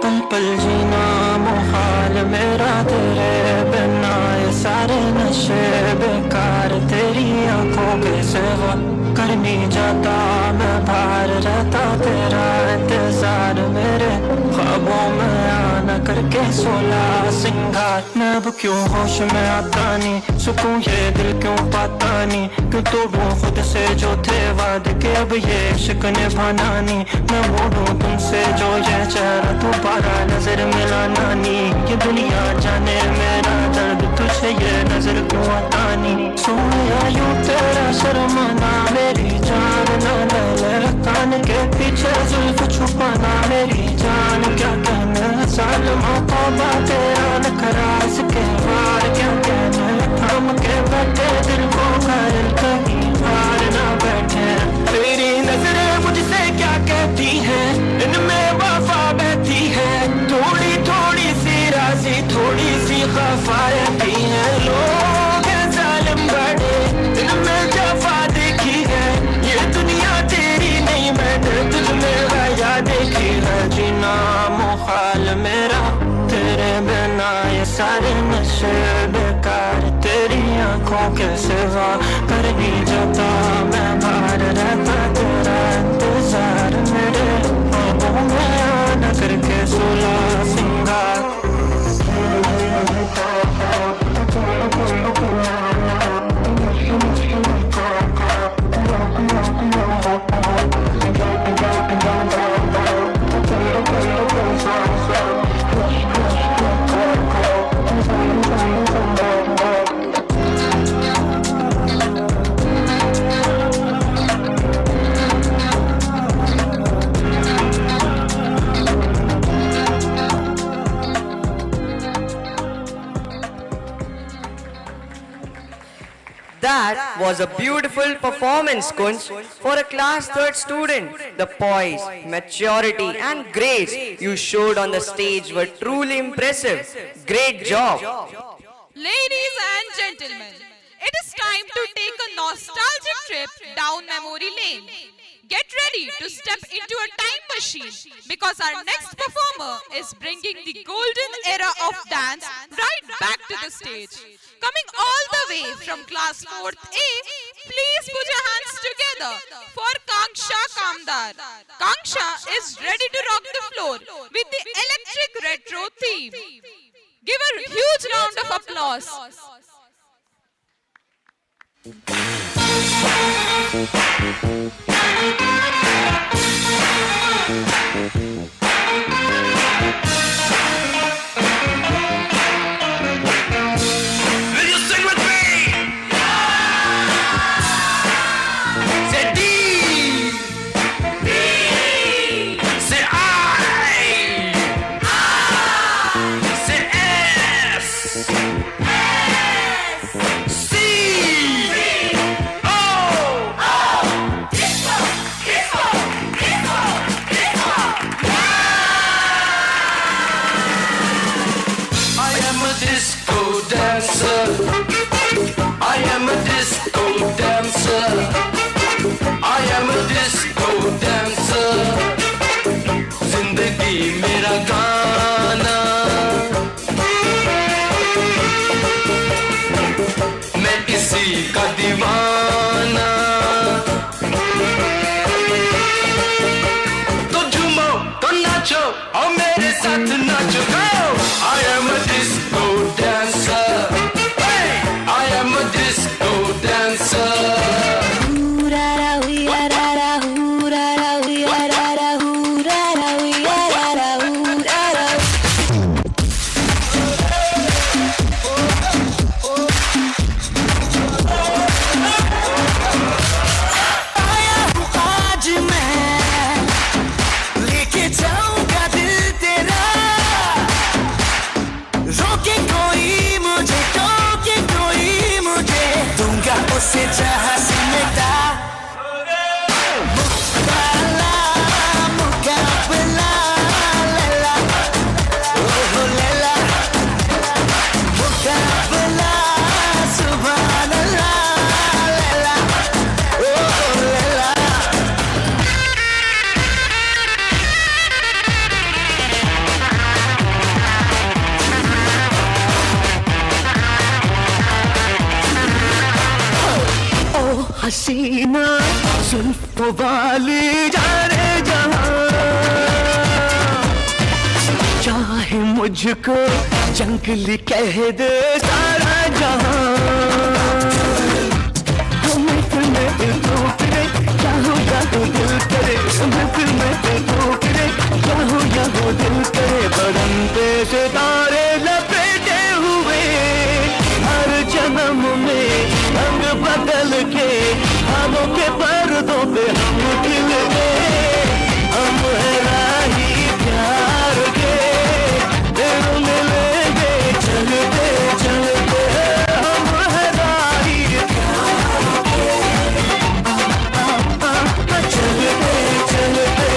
पल पल जीना मुहाल मेरा तेरे बिना। ये सारे नशे बेकार तेरी आंखों के सिवा। करनी जाता मैं बाहर रहता तेरा इंतजार। मेरे ख्वाबों में आना करके 16 सिंगार। मैं अब क्यों होश में आता नहीं, सुकून ये दिल क्यों पाता नहीं। क्यों तोड़ूं खुद से जो थे वादे के अब ये इश्क निभाना नहीं। मैं मोड़ूं तुमसे जो ये चेहरा दोबारा नजर मिलाना नहीं। ये दुनिया जाने मेरा दर्द तुझे ये नजर क्यों आता नहीं। सोया यूं तेरा शर्माना मेरी जान ना ले कान के पीछे जुल्फ छुपाना मेरी जान। क्या कहना सालमा तौबा तेरा नखरा इसके बार। क्या कहना थाम के बैठे दिल को घायल कहीं हार ना बैठे। तेरी नजरें मुझसे क्या कहती है, इनमें वफा बहती है। थोड़ी थोड़ी सी राजी थोड़ी सी खफा रहती है। लोग हैं जालिम बड़े इनमें जफा देखी है। ये दुनिया तेरी नहीं मैंने तुझ में वजह देखी है। जीना मुहाल मेरा तेरे बिना। ये सारे नशे बेकार तेरी आंखों के सिवा। कर नहीं जाता मैं बाहर रहता तेरा इंतजार। मेरे ख्वाबों में आना करके 16 सिंगार।
That was a beautiful performance, Kunj. For a class 3rd student, the poise, maturity and grace you showed on the stage were truly impressive. Great job.
Ladies and gentlemen, it is time to take a nostalgic trip down memory lane. Get ready to step into a time machine because our next performer is bringing the golden era of dance right back to the stage. Coming all the way from class 4th A, please put your hands together for Kanksha Kamdar. Kanksha is ready to rock the floor with the electric retro theme. Give a huge round of applause.
से चाहा से मिटा मुकाबला मुकाबला लैला ओहो लैला मुकाबला सुभान अल्लाह लैला ओहो लैला हसीना जुल्फ वाली जाने जहां चाहे मुझको जंगली कह दे सारा जहां महफिल में दिल टूटे चाहो चाहो दिल करे महफिल में दिल टूटे चाहो चाहो दिल करे बरंते सितारे लपेटे हुए हर जन्म में रंग बदल के खामों के पर्दों पे हम खिल गए हम है राही प्यार के दिल मिलेंगे चलते चलते हम है राही प्यार के चलते चलते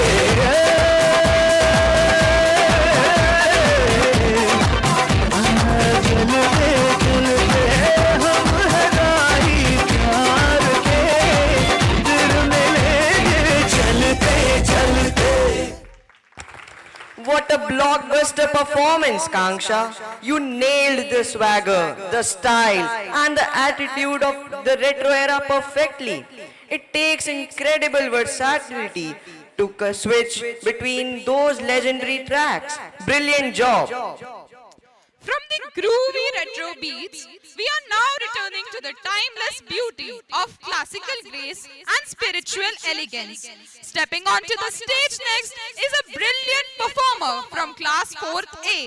What a blockbuster performance, Kanksha. You nailed the swagger, the style, and the attitude of the retro era perfectly. It takes incredible versatility to switch between those legendary tracks. Brilliant job.
From the groovy retro beats, we are now returning to the timeless beauty of classical grace and spiritual elegance. Stepping onto the stage next is a brilliant performer from class 4th A,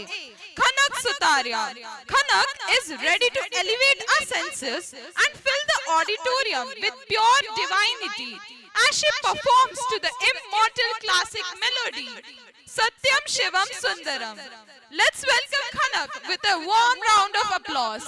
Khanak Sutaria. Khanak is ready to elevate our senses and fill the auditorium with pure divinity as she performs to the immortal classic melody, Satyam Shivam Sundaram. Let's welcome Khanak with a warm round of applause.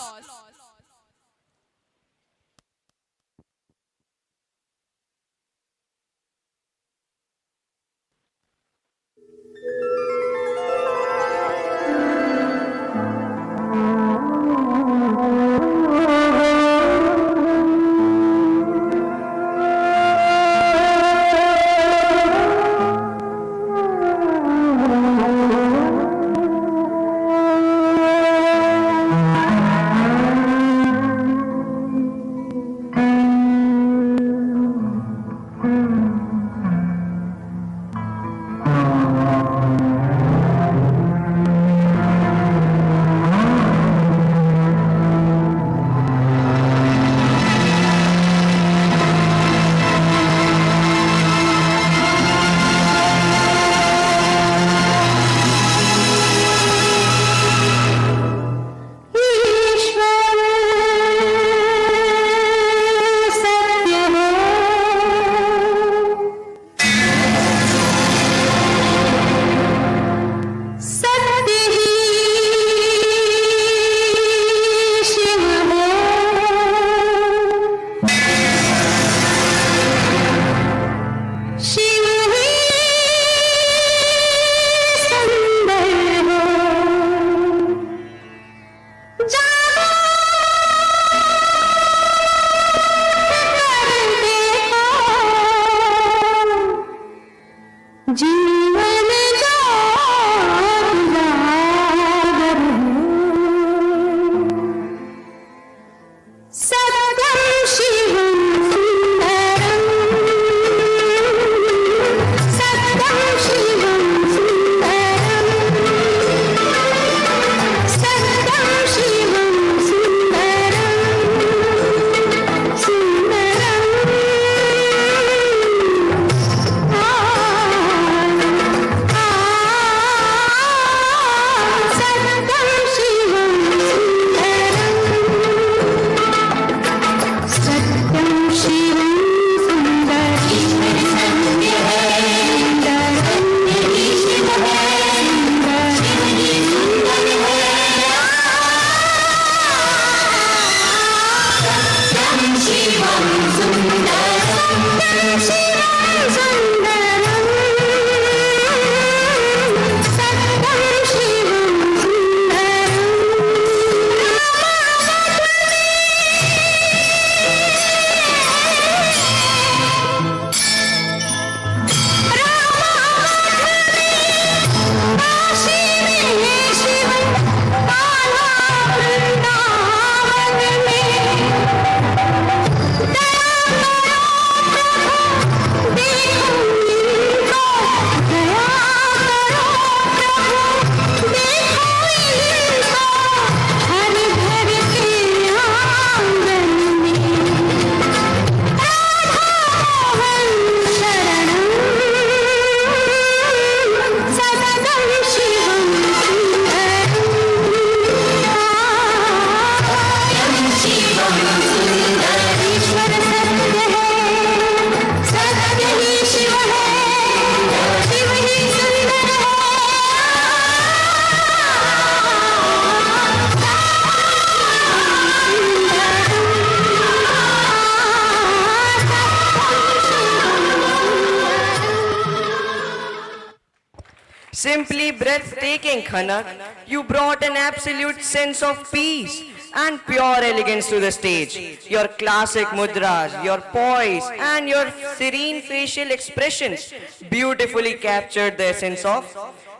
Simply breathtaking, Khanak. You brought an absolute sense of peace and pure elegance to the stage. Your classic mudras, your poise, and your serene facial expressions beautifully captured the essence of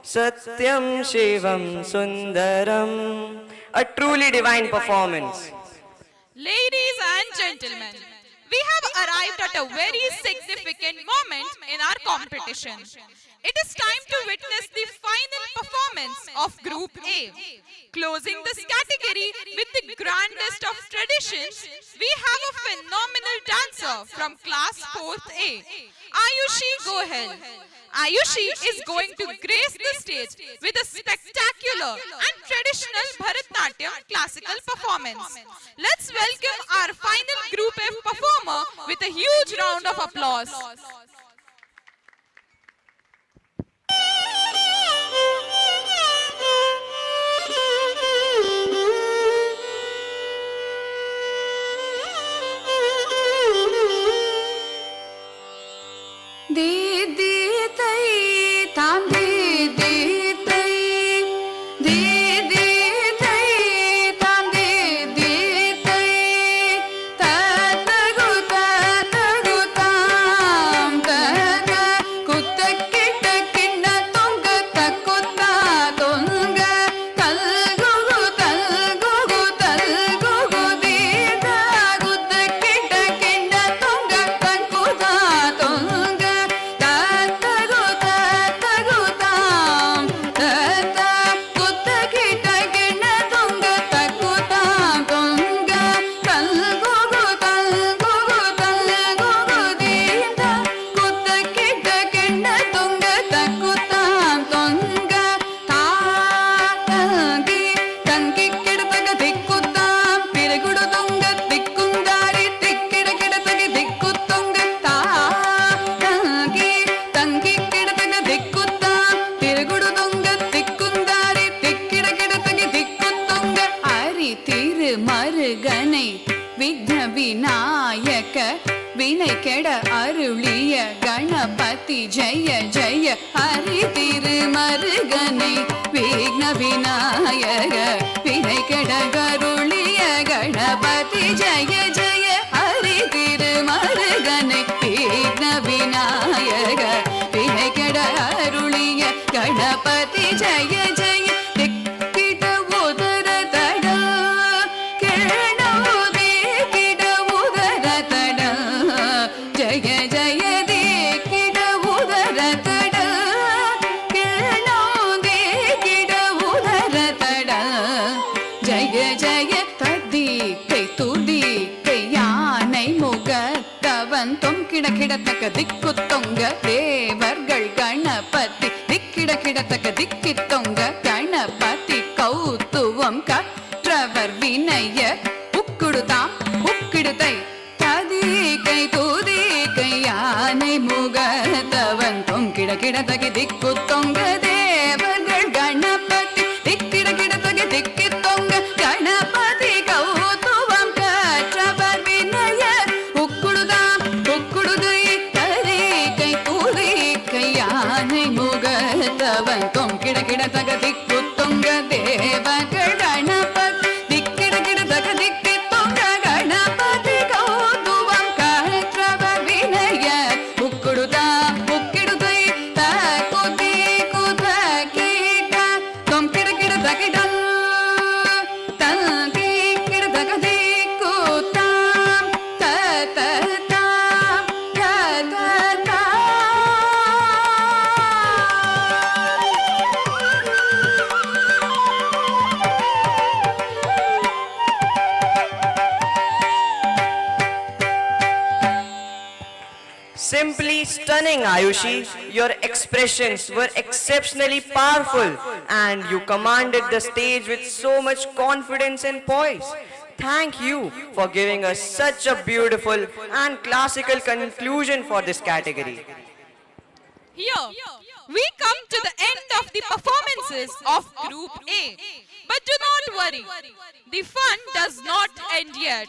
Satyam Shivam Sundaram. A truly divine performance.
Ladies and gentlemen, we have arrived at a very significant moment in our competition. It is time to witness the final performance of Group A. Closing this category with the grandest of traditions, we have a phenomenal dancer from class 4th A. Ayushi Gohel. Ayushi is going to grace the stage with a spectacular and traditional Bharatnatyam classical performance. Let's welcome our final Group F performer with a huge round of applause.
दीदी तई तां दीदी तई दीदी तई तां दीदी तई ततगु ताम तत कुत किट किन्न तुंग तकुता तुंग तलगु दीदा कुत किट किन्न तुंग तकुता तुंग மருகனை விக்ன விநாயக வினை கெட அருளிய கணபதி ஜெய ஜெய ஹரி திருமருகனை விக்ன விநாயக வினை கெட அருளிய கணபதி ஜெய ஜெய ஹரி திருமருகனை விக்ன விநாயக வினை கெட அருளிய கணபதி ஜெய ஜெய கிடக்கிடத்தக்க திக்கு தொங்க தேவர்கள் கணபதி திக்கிட கிடத்தக்க திக்கி தொங்க கணபதி கௌத்துவம் கற்றவர் வினய உக்குடுதாம் உக்கிடுதை ததிகை தூதிகை யானை முகத்தவன் தொங்கிட கிடத்தகி திக்கு தொங்க தேவர்கள் கணபதி திக்கிட கிடத்தகி திக்கி தொங்க கணபதி கௌத்துவம் கற்றவர் வினய உக்குடுதாம் உக்குடுதை ததிகை தூதிகை யானை முகத்தவன் தொங்கிட கிடத்தக திக்கு தொங்க தேவர்கள் கணபதி திக்கிட கிடத்தக திக்கி தொங்க கணபதி கௌத்துவம் கற்றவர் வினய உக்குடுதா உக்கிடுதை தகுதி குத கீட தொங்கிட கிடத்தகிடம் தங்கி கிடத்தக திக்கு தாம் தத
Simply stunning, Ayushi. Your expressions were exceptionally powerful and you commanded the stage with so much confidence and poise. Thank you for giving us such a beautiful and classical conclusion for this category.
Here, we come to the end of the performances of Group A. But do not worry, the fun does not end yet.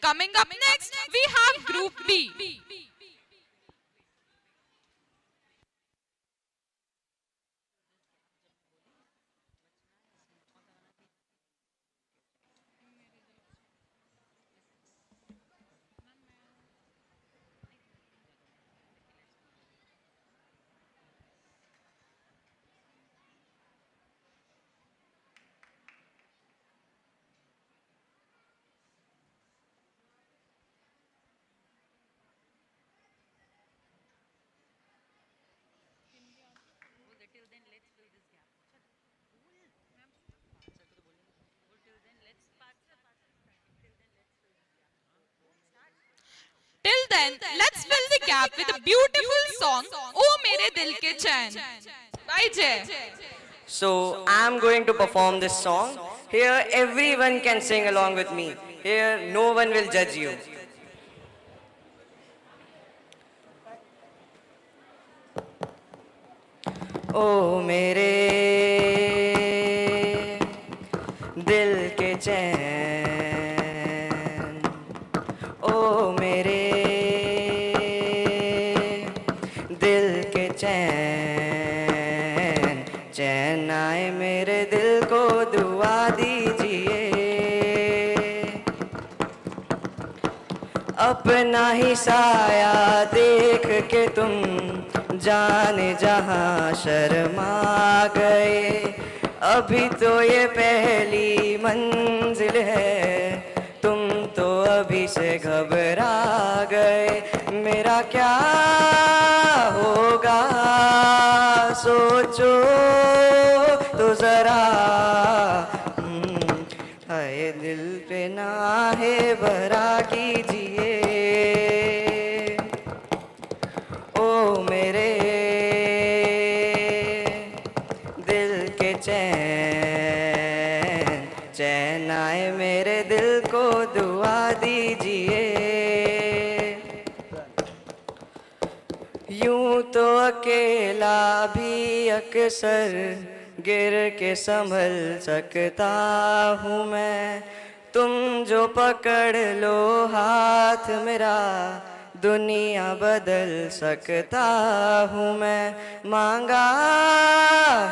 Coming up next, we have Group B. then, let's fill the gap with a beautiful song, Oh Mere Dil Ke Chain. By Jay.
So I'm going to perform this song. Here everyone can sing along with me. Here no one will judge you. ओ मेरे दिल के चैन, ओ मेरे दिल के चैन, चैन आए मेरे दिल को दुआ दीजिए। अपना ही साया देख के तुम जाने जहां शर्मा गए। अभी तो ये पहली मंजिल है, तुम तो अभी से घबरा गए। मेरा क्या होगा सोचो तो जरा, हाय दिल पे नाहे भरा कीजिए। ओ मेरे दिल के चैन, चैन आए मेरे दिल को दुआ दीजिए। यूं तो अकेला भी अक्सर गिर के संभल सकता हूँ मैं, तुम जो पकड़ लो हाथ मेरा दुनिया बदल सकता हूँ मैं। मांगा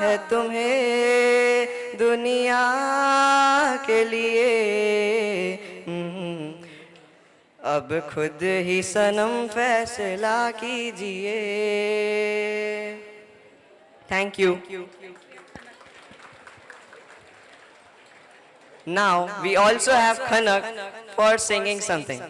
है तुम्हें दुनिया के लिए, अब खुद ही सनम फैसला कीजिए। Thank you. Now we also have Khanak for singing something.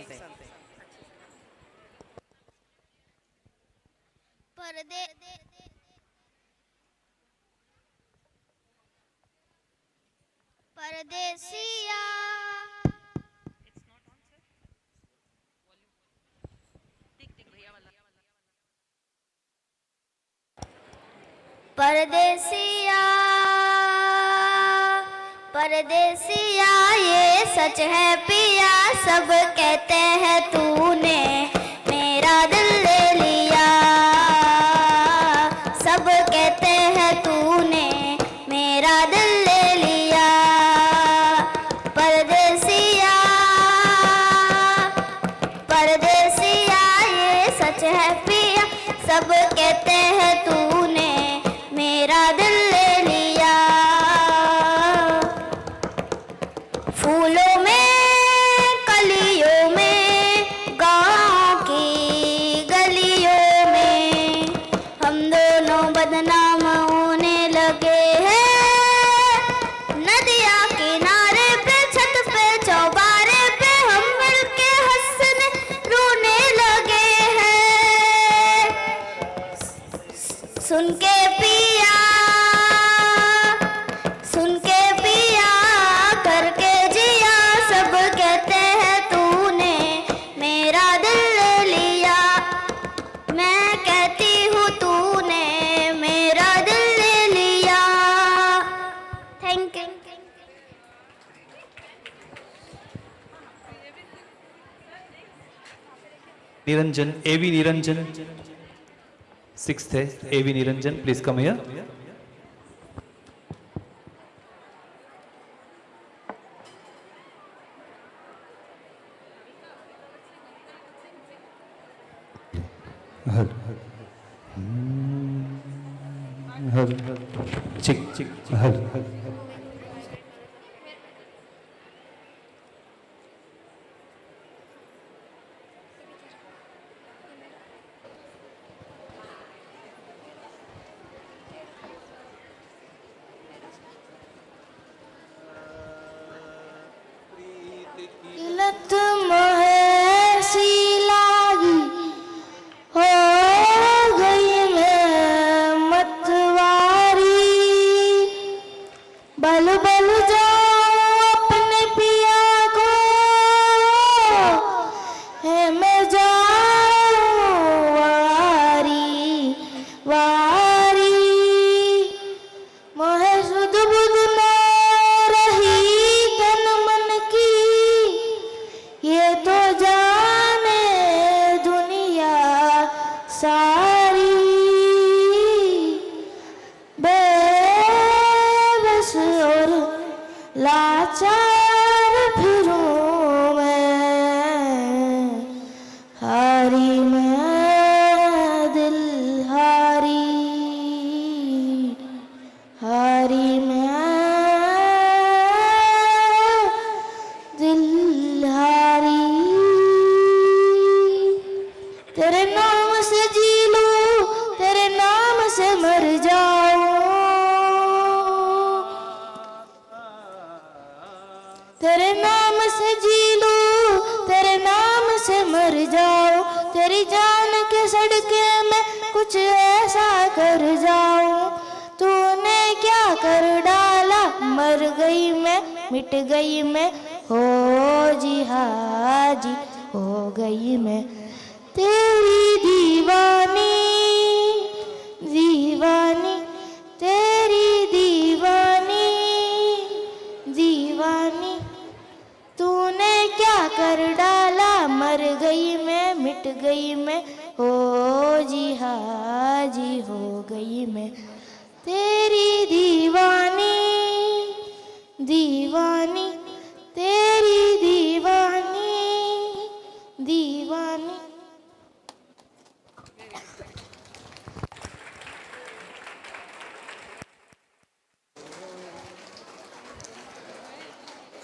परदेसिया परदेसिया परदेसिया ये सच है पिया, सब कहते हैं तूने मेरा दिल ले लिया। सब कहते हैं तूने मेरा दिल ले लिया। परदेसिया परदेसिया ये सच है पिया, सब कहते हैं तूने मेरा दिल ले लिया। फूलों में कलियों में गाँव की गलियों में हम दोनों बदनाम होने लगे हैं। नदिया किनारे पे छत पे चौबारे पे हम मिलके हंसने रोने लगे हैं। सुन के पिया करके जिया, सब कहते हैं तूने मेरा दिल ले लिया। मैं कहती हूँ तूने मेरा दिल ले लिया। Thank you.
Niranjan, A.V. Niranjan, 6th है A.V. Niranjan, please come here. हर चिक चिक हर
लत मोहसी लागी हो गई मैं मतवारी।
कुछ ऐसा कर जाऊं, तूने क्या कर डाला, मर गई मैं, मिट गई मैं, हो जी हाँ जी, हो गई मैं तेरी दीवानी, दीवानी, तेरी दीवानी, दीवानी, तूने क्या कर डाला, मर गई मैं, मिट गई मैं, हो जी हाँ जी, हो गई मैं तेरी दीवानी, दीवानी, तेरी दीवानी, दीवानी।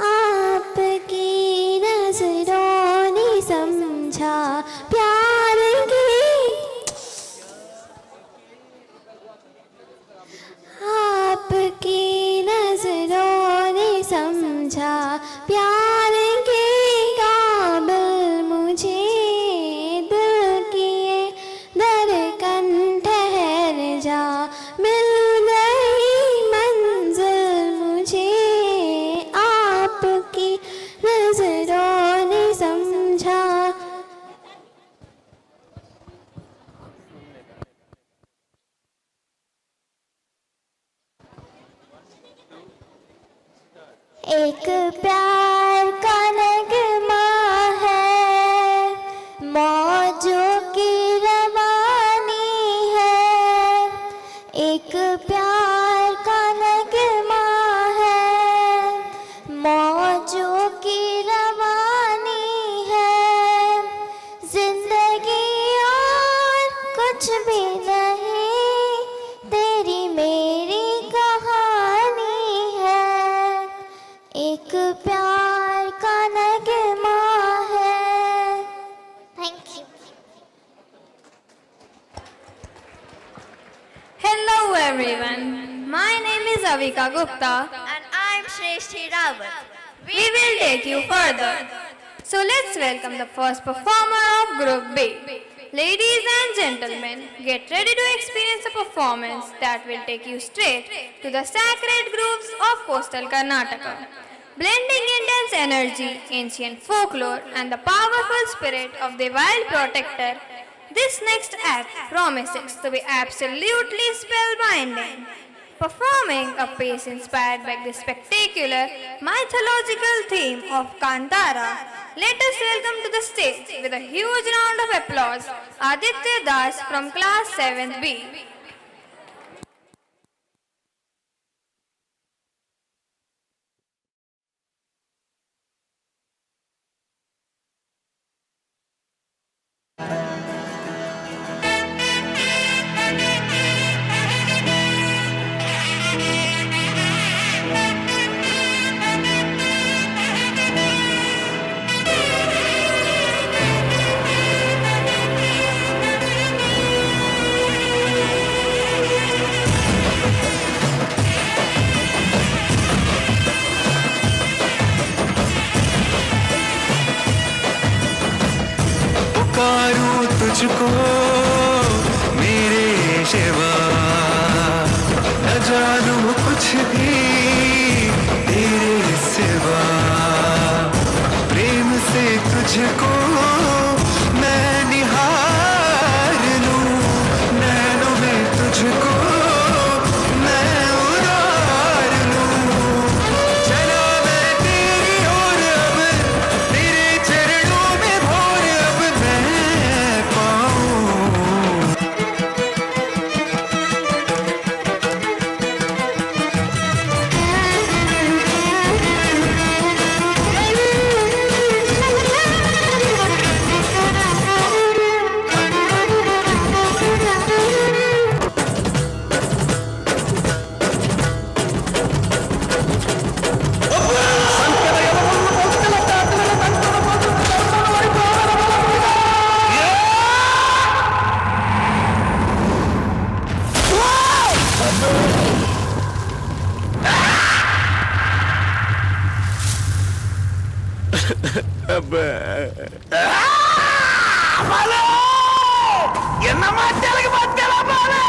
आपकी नजरों ने समझा प्यार की, आपकी नजरों ने समझा प्यार के काबिल मुझे, दिल किए धड़कन ठहर जा, मिल गई मंजिल मुझे, आपकी नजरों ने समझा। एक प्यार का नगमा है, मौजों की रवानी है, एक प्यार का नगमा है, मौजों की रवानी है, जिंदगी और कुछ भी नहीं, तेरी मेरी कहानी है, एक प्यार का नगमा है। Thank you.
Hello everyone, my name is Avika Gupta and I am Shreshti Rawat. We will take you further. So let's welcome the first performer of Group B. Ladies and gentlemen, get ready to experience a performance that will take you straight to the sacred groves of coastal Karnataka. Blending intense energy, ancient folklore and the powerful spirit of the wild protector, this next act promises to be absolutely spellbinding. Performing a piece inspired by the spectacular mythological theme of Kantara, let us welcome to the stage with a huge round of applause Aditya Das from class 7th B.
पुकारूं तुझको मेरे शिवा, न जानूं कुछ भी तेरे सिवा, प्रेम से तुझको मैं निहार लूं, नैनों में तुझको मैं उतार लूं, चला मैं तेरी ओर अब, तेरे चरणों में भोर अब मैं पाऊं। अब என்னமா தெலுங்கு பத்தியல பாரு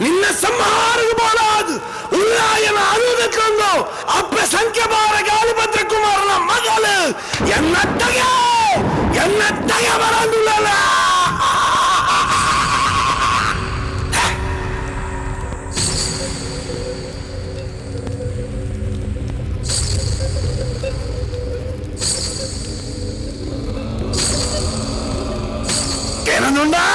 ನಿನ್ನ ಸಂಹಾರಕ್ಕೆ ಬೋಲಾದು ಉಲ್ಲಾಯನ ಆಯುಧಕ್ಕೊಂದು ಅಪ್ಪ ಸಂಖ್ಯೆಬಾರ ಗಾಳಿಭದ್ರ ಕುಮಾರನ ಮಗಳು ಎನ್ನತ್ತಗೆ ಬರಂದುಲ್ಲ കേറുന്നുണ്ടാ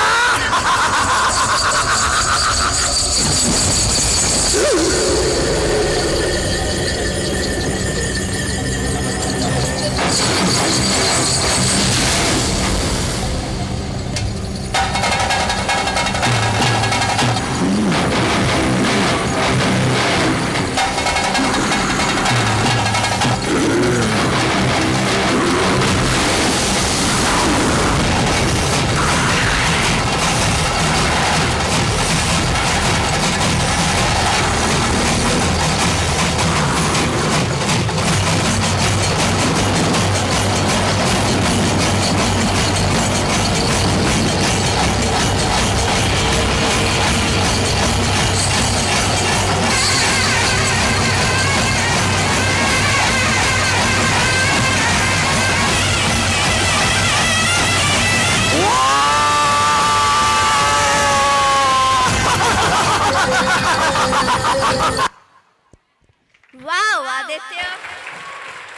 Wow, Aditya!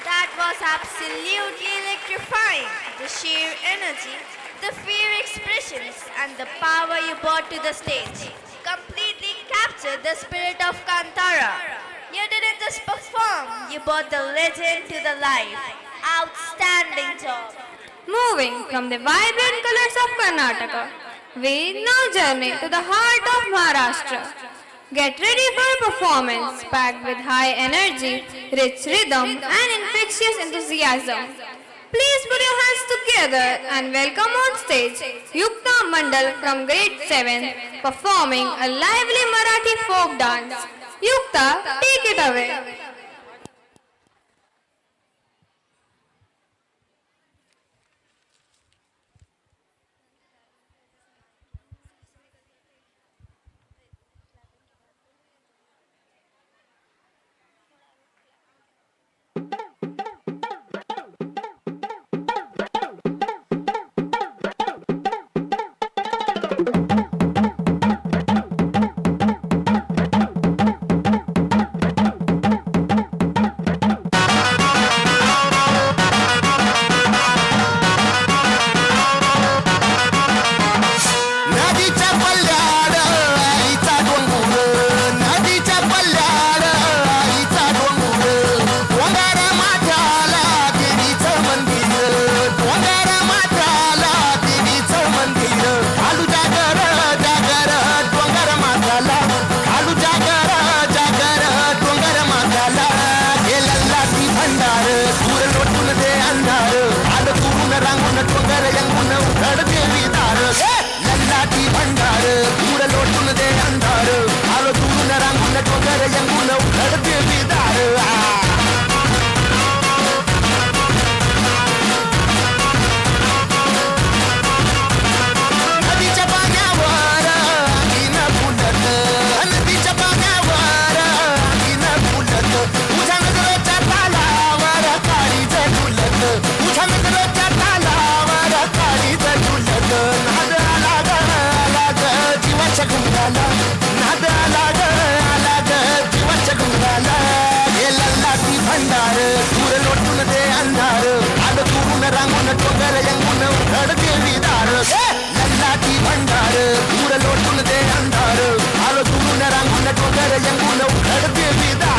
That was absolutely electrifying. The sheer energy, the fear expressions, and the power you brought to the stage completely captured the spirit of Kantara. You didn't just perform, you brought the legend to the life. Outstanding job.
Moving from the vibrant colors of Karnataka, we now journey to the heart of Maharashtra. Get ready for a performance packed with high energy, rich rhythm and infectious enthusiasm. Please put your hands together and welcome on stage Yukta Mandal from grade 7 performing a lively Marathi folk dance. Yukta, take it away.
Yangon उखड़ देवीदार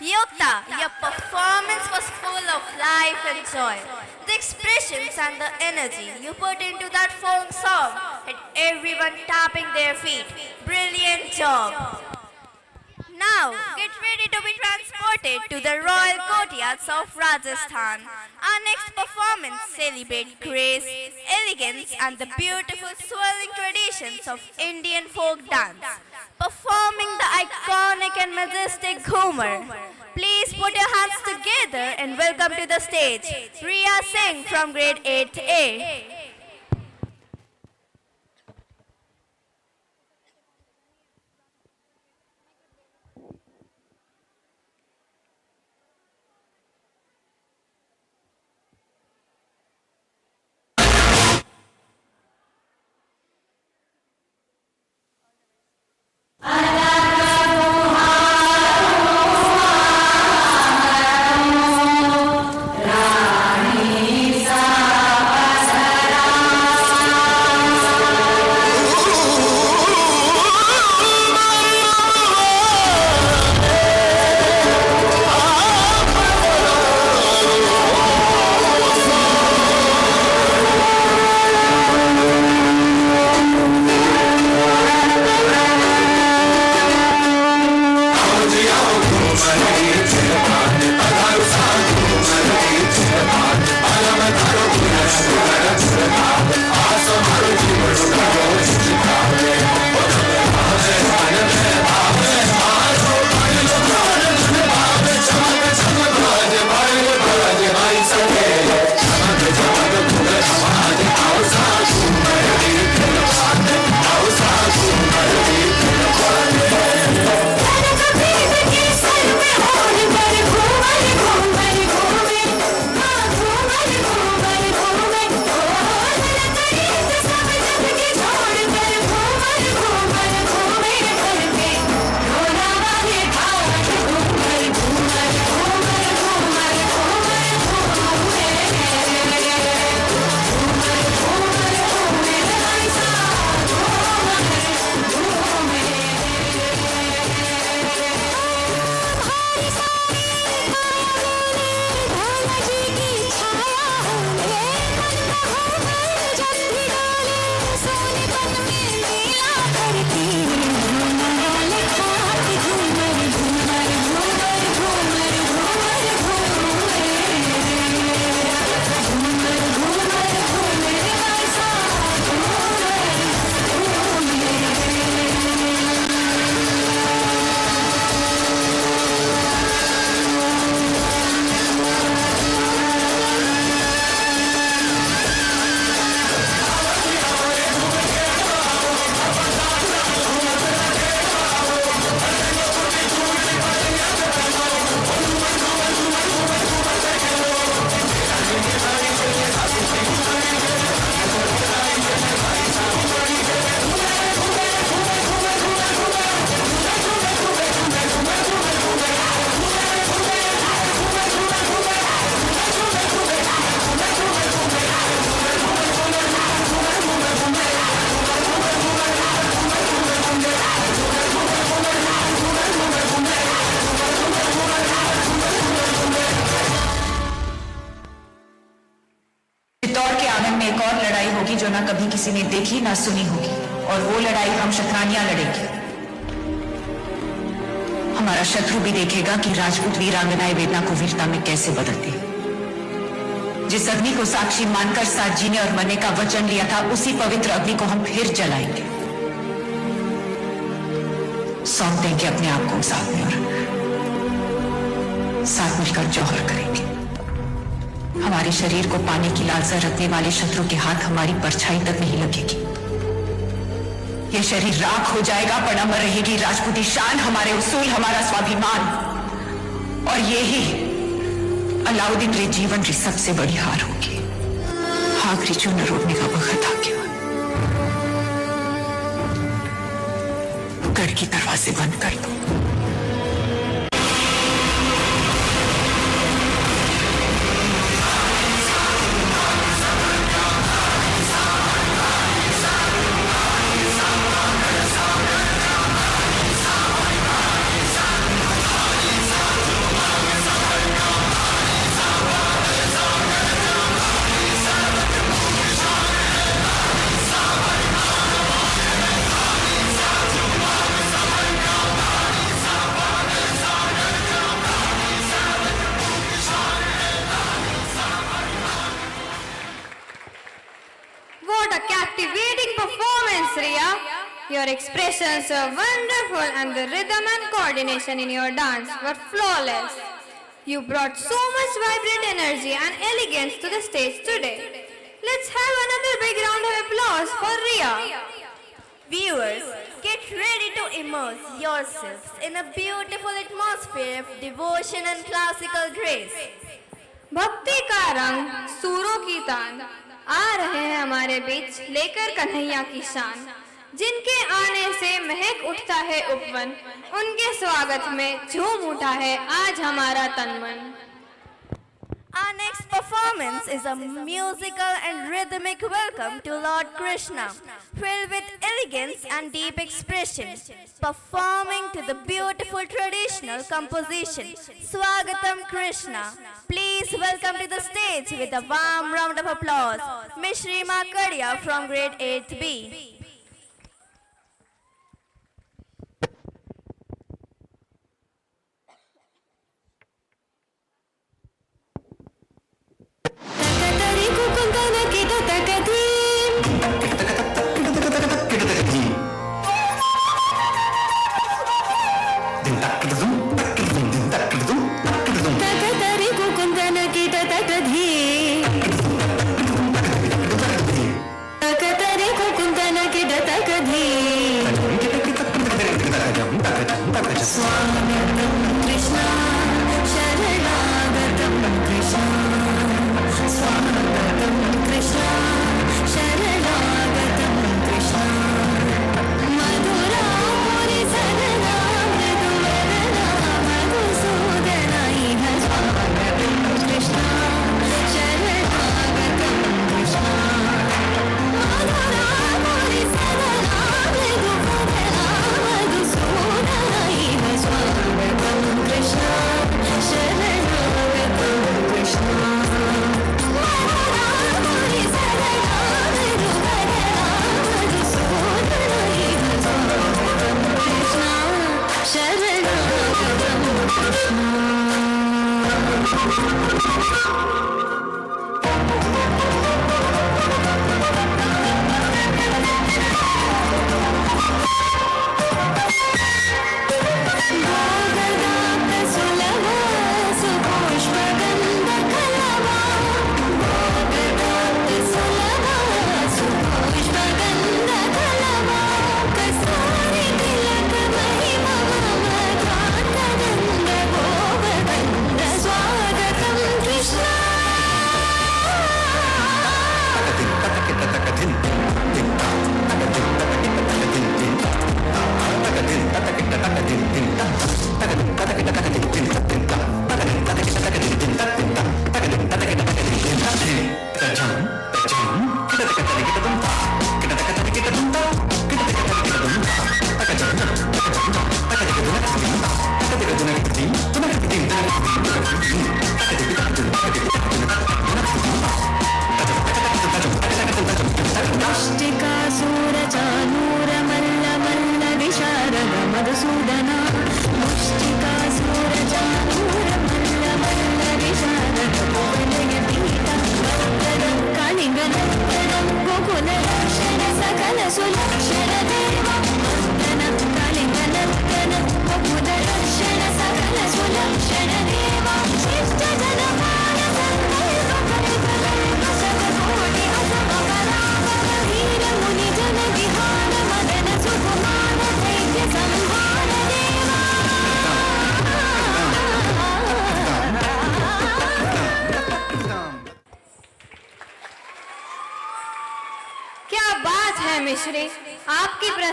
Yukta, your performance was full of life and joy. The expressions and the energy you put into that folk song had everyone tapping their feet. Brilliant job. Now, get ready to be transported to the royal courtyards of Rajasthan. Our next performance celebrates grace, elegance and the beautiful swirling traditions of Indian folk dance. Performing the iconic and majestic Ghumar. Please put your hands together and welcome to the stage, Riya Singh from grade 8A.
Rani sa
कभी किसी ने देखी ना सुनी होगी, और वो लड़ाई हम शतरानियां लड़ेंगे। हमारा शत्रु भी देखेगा कि राजपूत वीरांगनाएं वेदना को वीरता में कैसे बदलती है। जिस अग्नि को साक्षी मानकर साथ जीने और मरने का वचन लिया था, उसी पवित्र अग्नि को हम फिर जलाएंगे। सौंप देंगे अपने आप को उस आग में और साथ मिलकर जौहर करेंगे। हमारे शरीर को पाने की लालसा रखने वाले शत्रु के हाथ हमारी परछाई तक नहीं लगेगी। ये शरीर राख हो जाएगा, पर अमर रहेगी राजपूती शान, हमारे उसूल, हमारा स्वाभिमान। और ये ही अलाउद्दीन रे जीवन की सबसे बड़ी हार होगी। आखिरी चूना रोकने का वक्त आ गया। गढ़ की दरवाजे बंद कर दो।
Your expressions were wonderful and the rhythm and coordination in your dance were flawless. You brought so much vibrant energy and elegance to the stage today. Let's have another big round of applause for Riya.
Viewers, get ready to immerse yourselves in a beautiful atmosphere of devotion and classical grace.
भक्ति का रंग, सूरों की तान आ रहे हैं हमारे बीच लेकर कन्हैया की शान। जिनके आने से महक उठता है उपवन, उनके स्वागत में झूम उठा है आज हमारा तन मन।
Our next performance is a musical and rhythmic welcome to Lord Krishna, filled with elegance and deep expression, performing to the beautiful traditional composition, Swagatam Krishna. Please welcome to the stage with a warm round of applause, Ms. Rima Kadia from grade 8th B.
मधुरा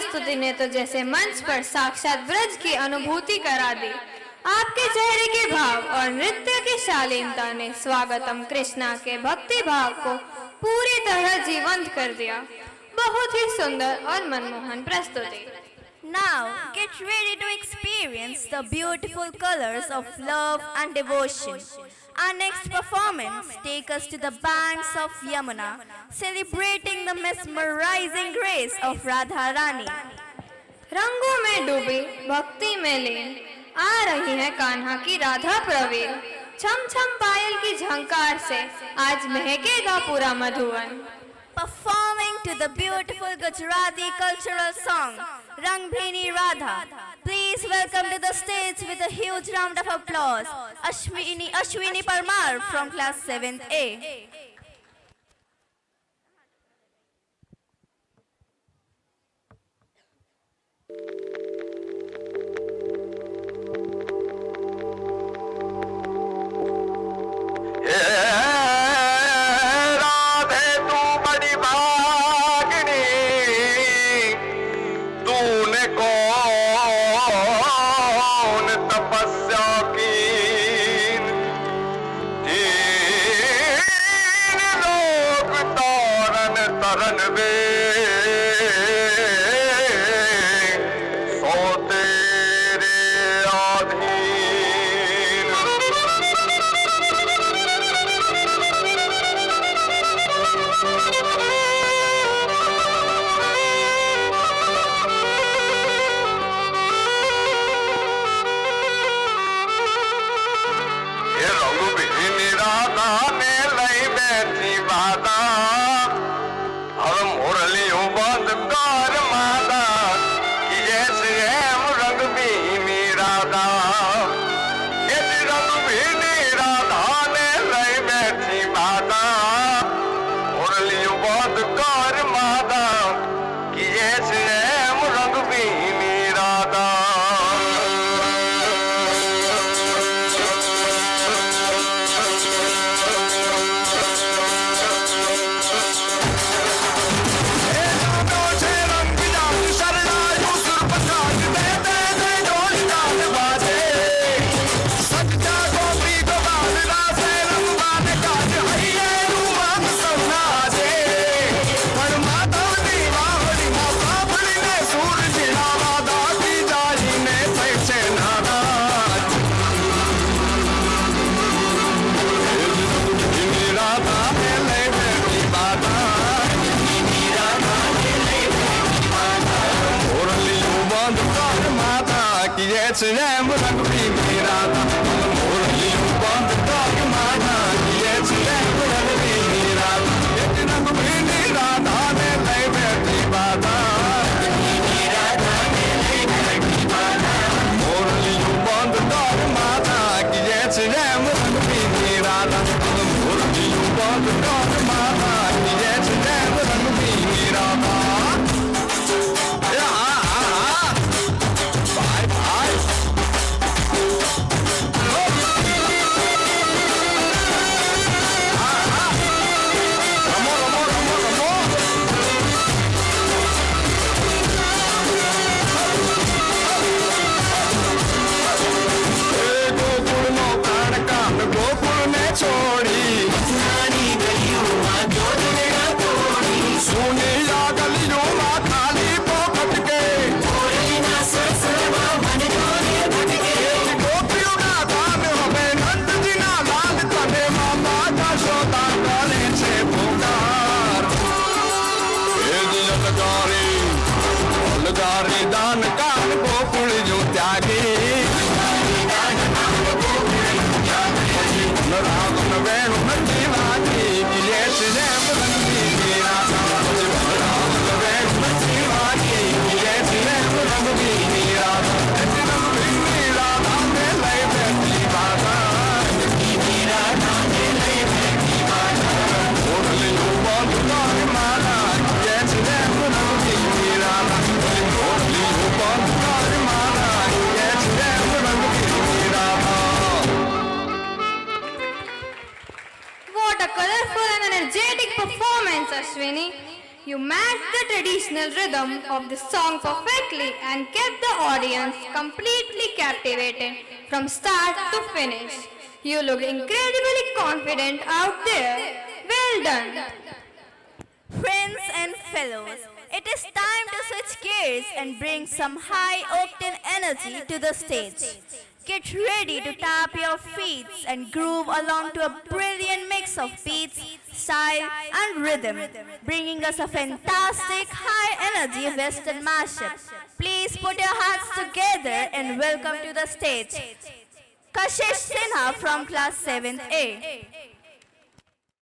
प्रस्तुति ने तो जैसे मंच पर साक्षात ब्रज की अनुभूति करा दी। आपके चेहरे के भाव और नृत्य की शालीनता ने स्वागतम कृष्णा के भक्ति भाव को पूरी तरह जीवंत कर दिया। बहुत ही सुंदर और मनमोहन प्रस्तुति।
Now, get ready to experience the beautiful colors of love and devotion. Our next performance takes us to the banks of Yamuna, celebrating the mesmerizing grace of Radharani.
रंगों में डूबी भक्ति में लीन आ रही है कान्हा की राधा प्रवीण। छम छम पायल की झंकार से आज महकेगा पूरा मधुवन।
Performing to the beautiful Gujarati cultural song, Rang Bhini Radha. Please welcome to the stage with a huge round of applause, Ashwini Parmar from class 7th A.
Ashwini, you matched the traditional rhythm of the song perfectly and kept the audience completely captivated from start to finish. You looked incredibly confident out there. Well done.
Friends and fellows, it is time to switch gears and bring some high-octane energy to the stage. Get ready to tap your feet and groove along to a brilliant mix of beats, style and rhythm, bringing us a fantastic high-energy Western mashup. Please put your hands together and welcome to the stage Kashish Sinha from class 7th A.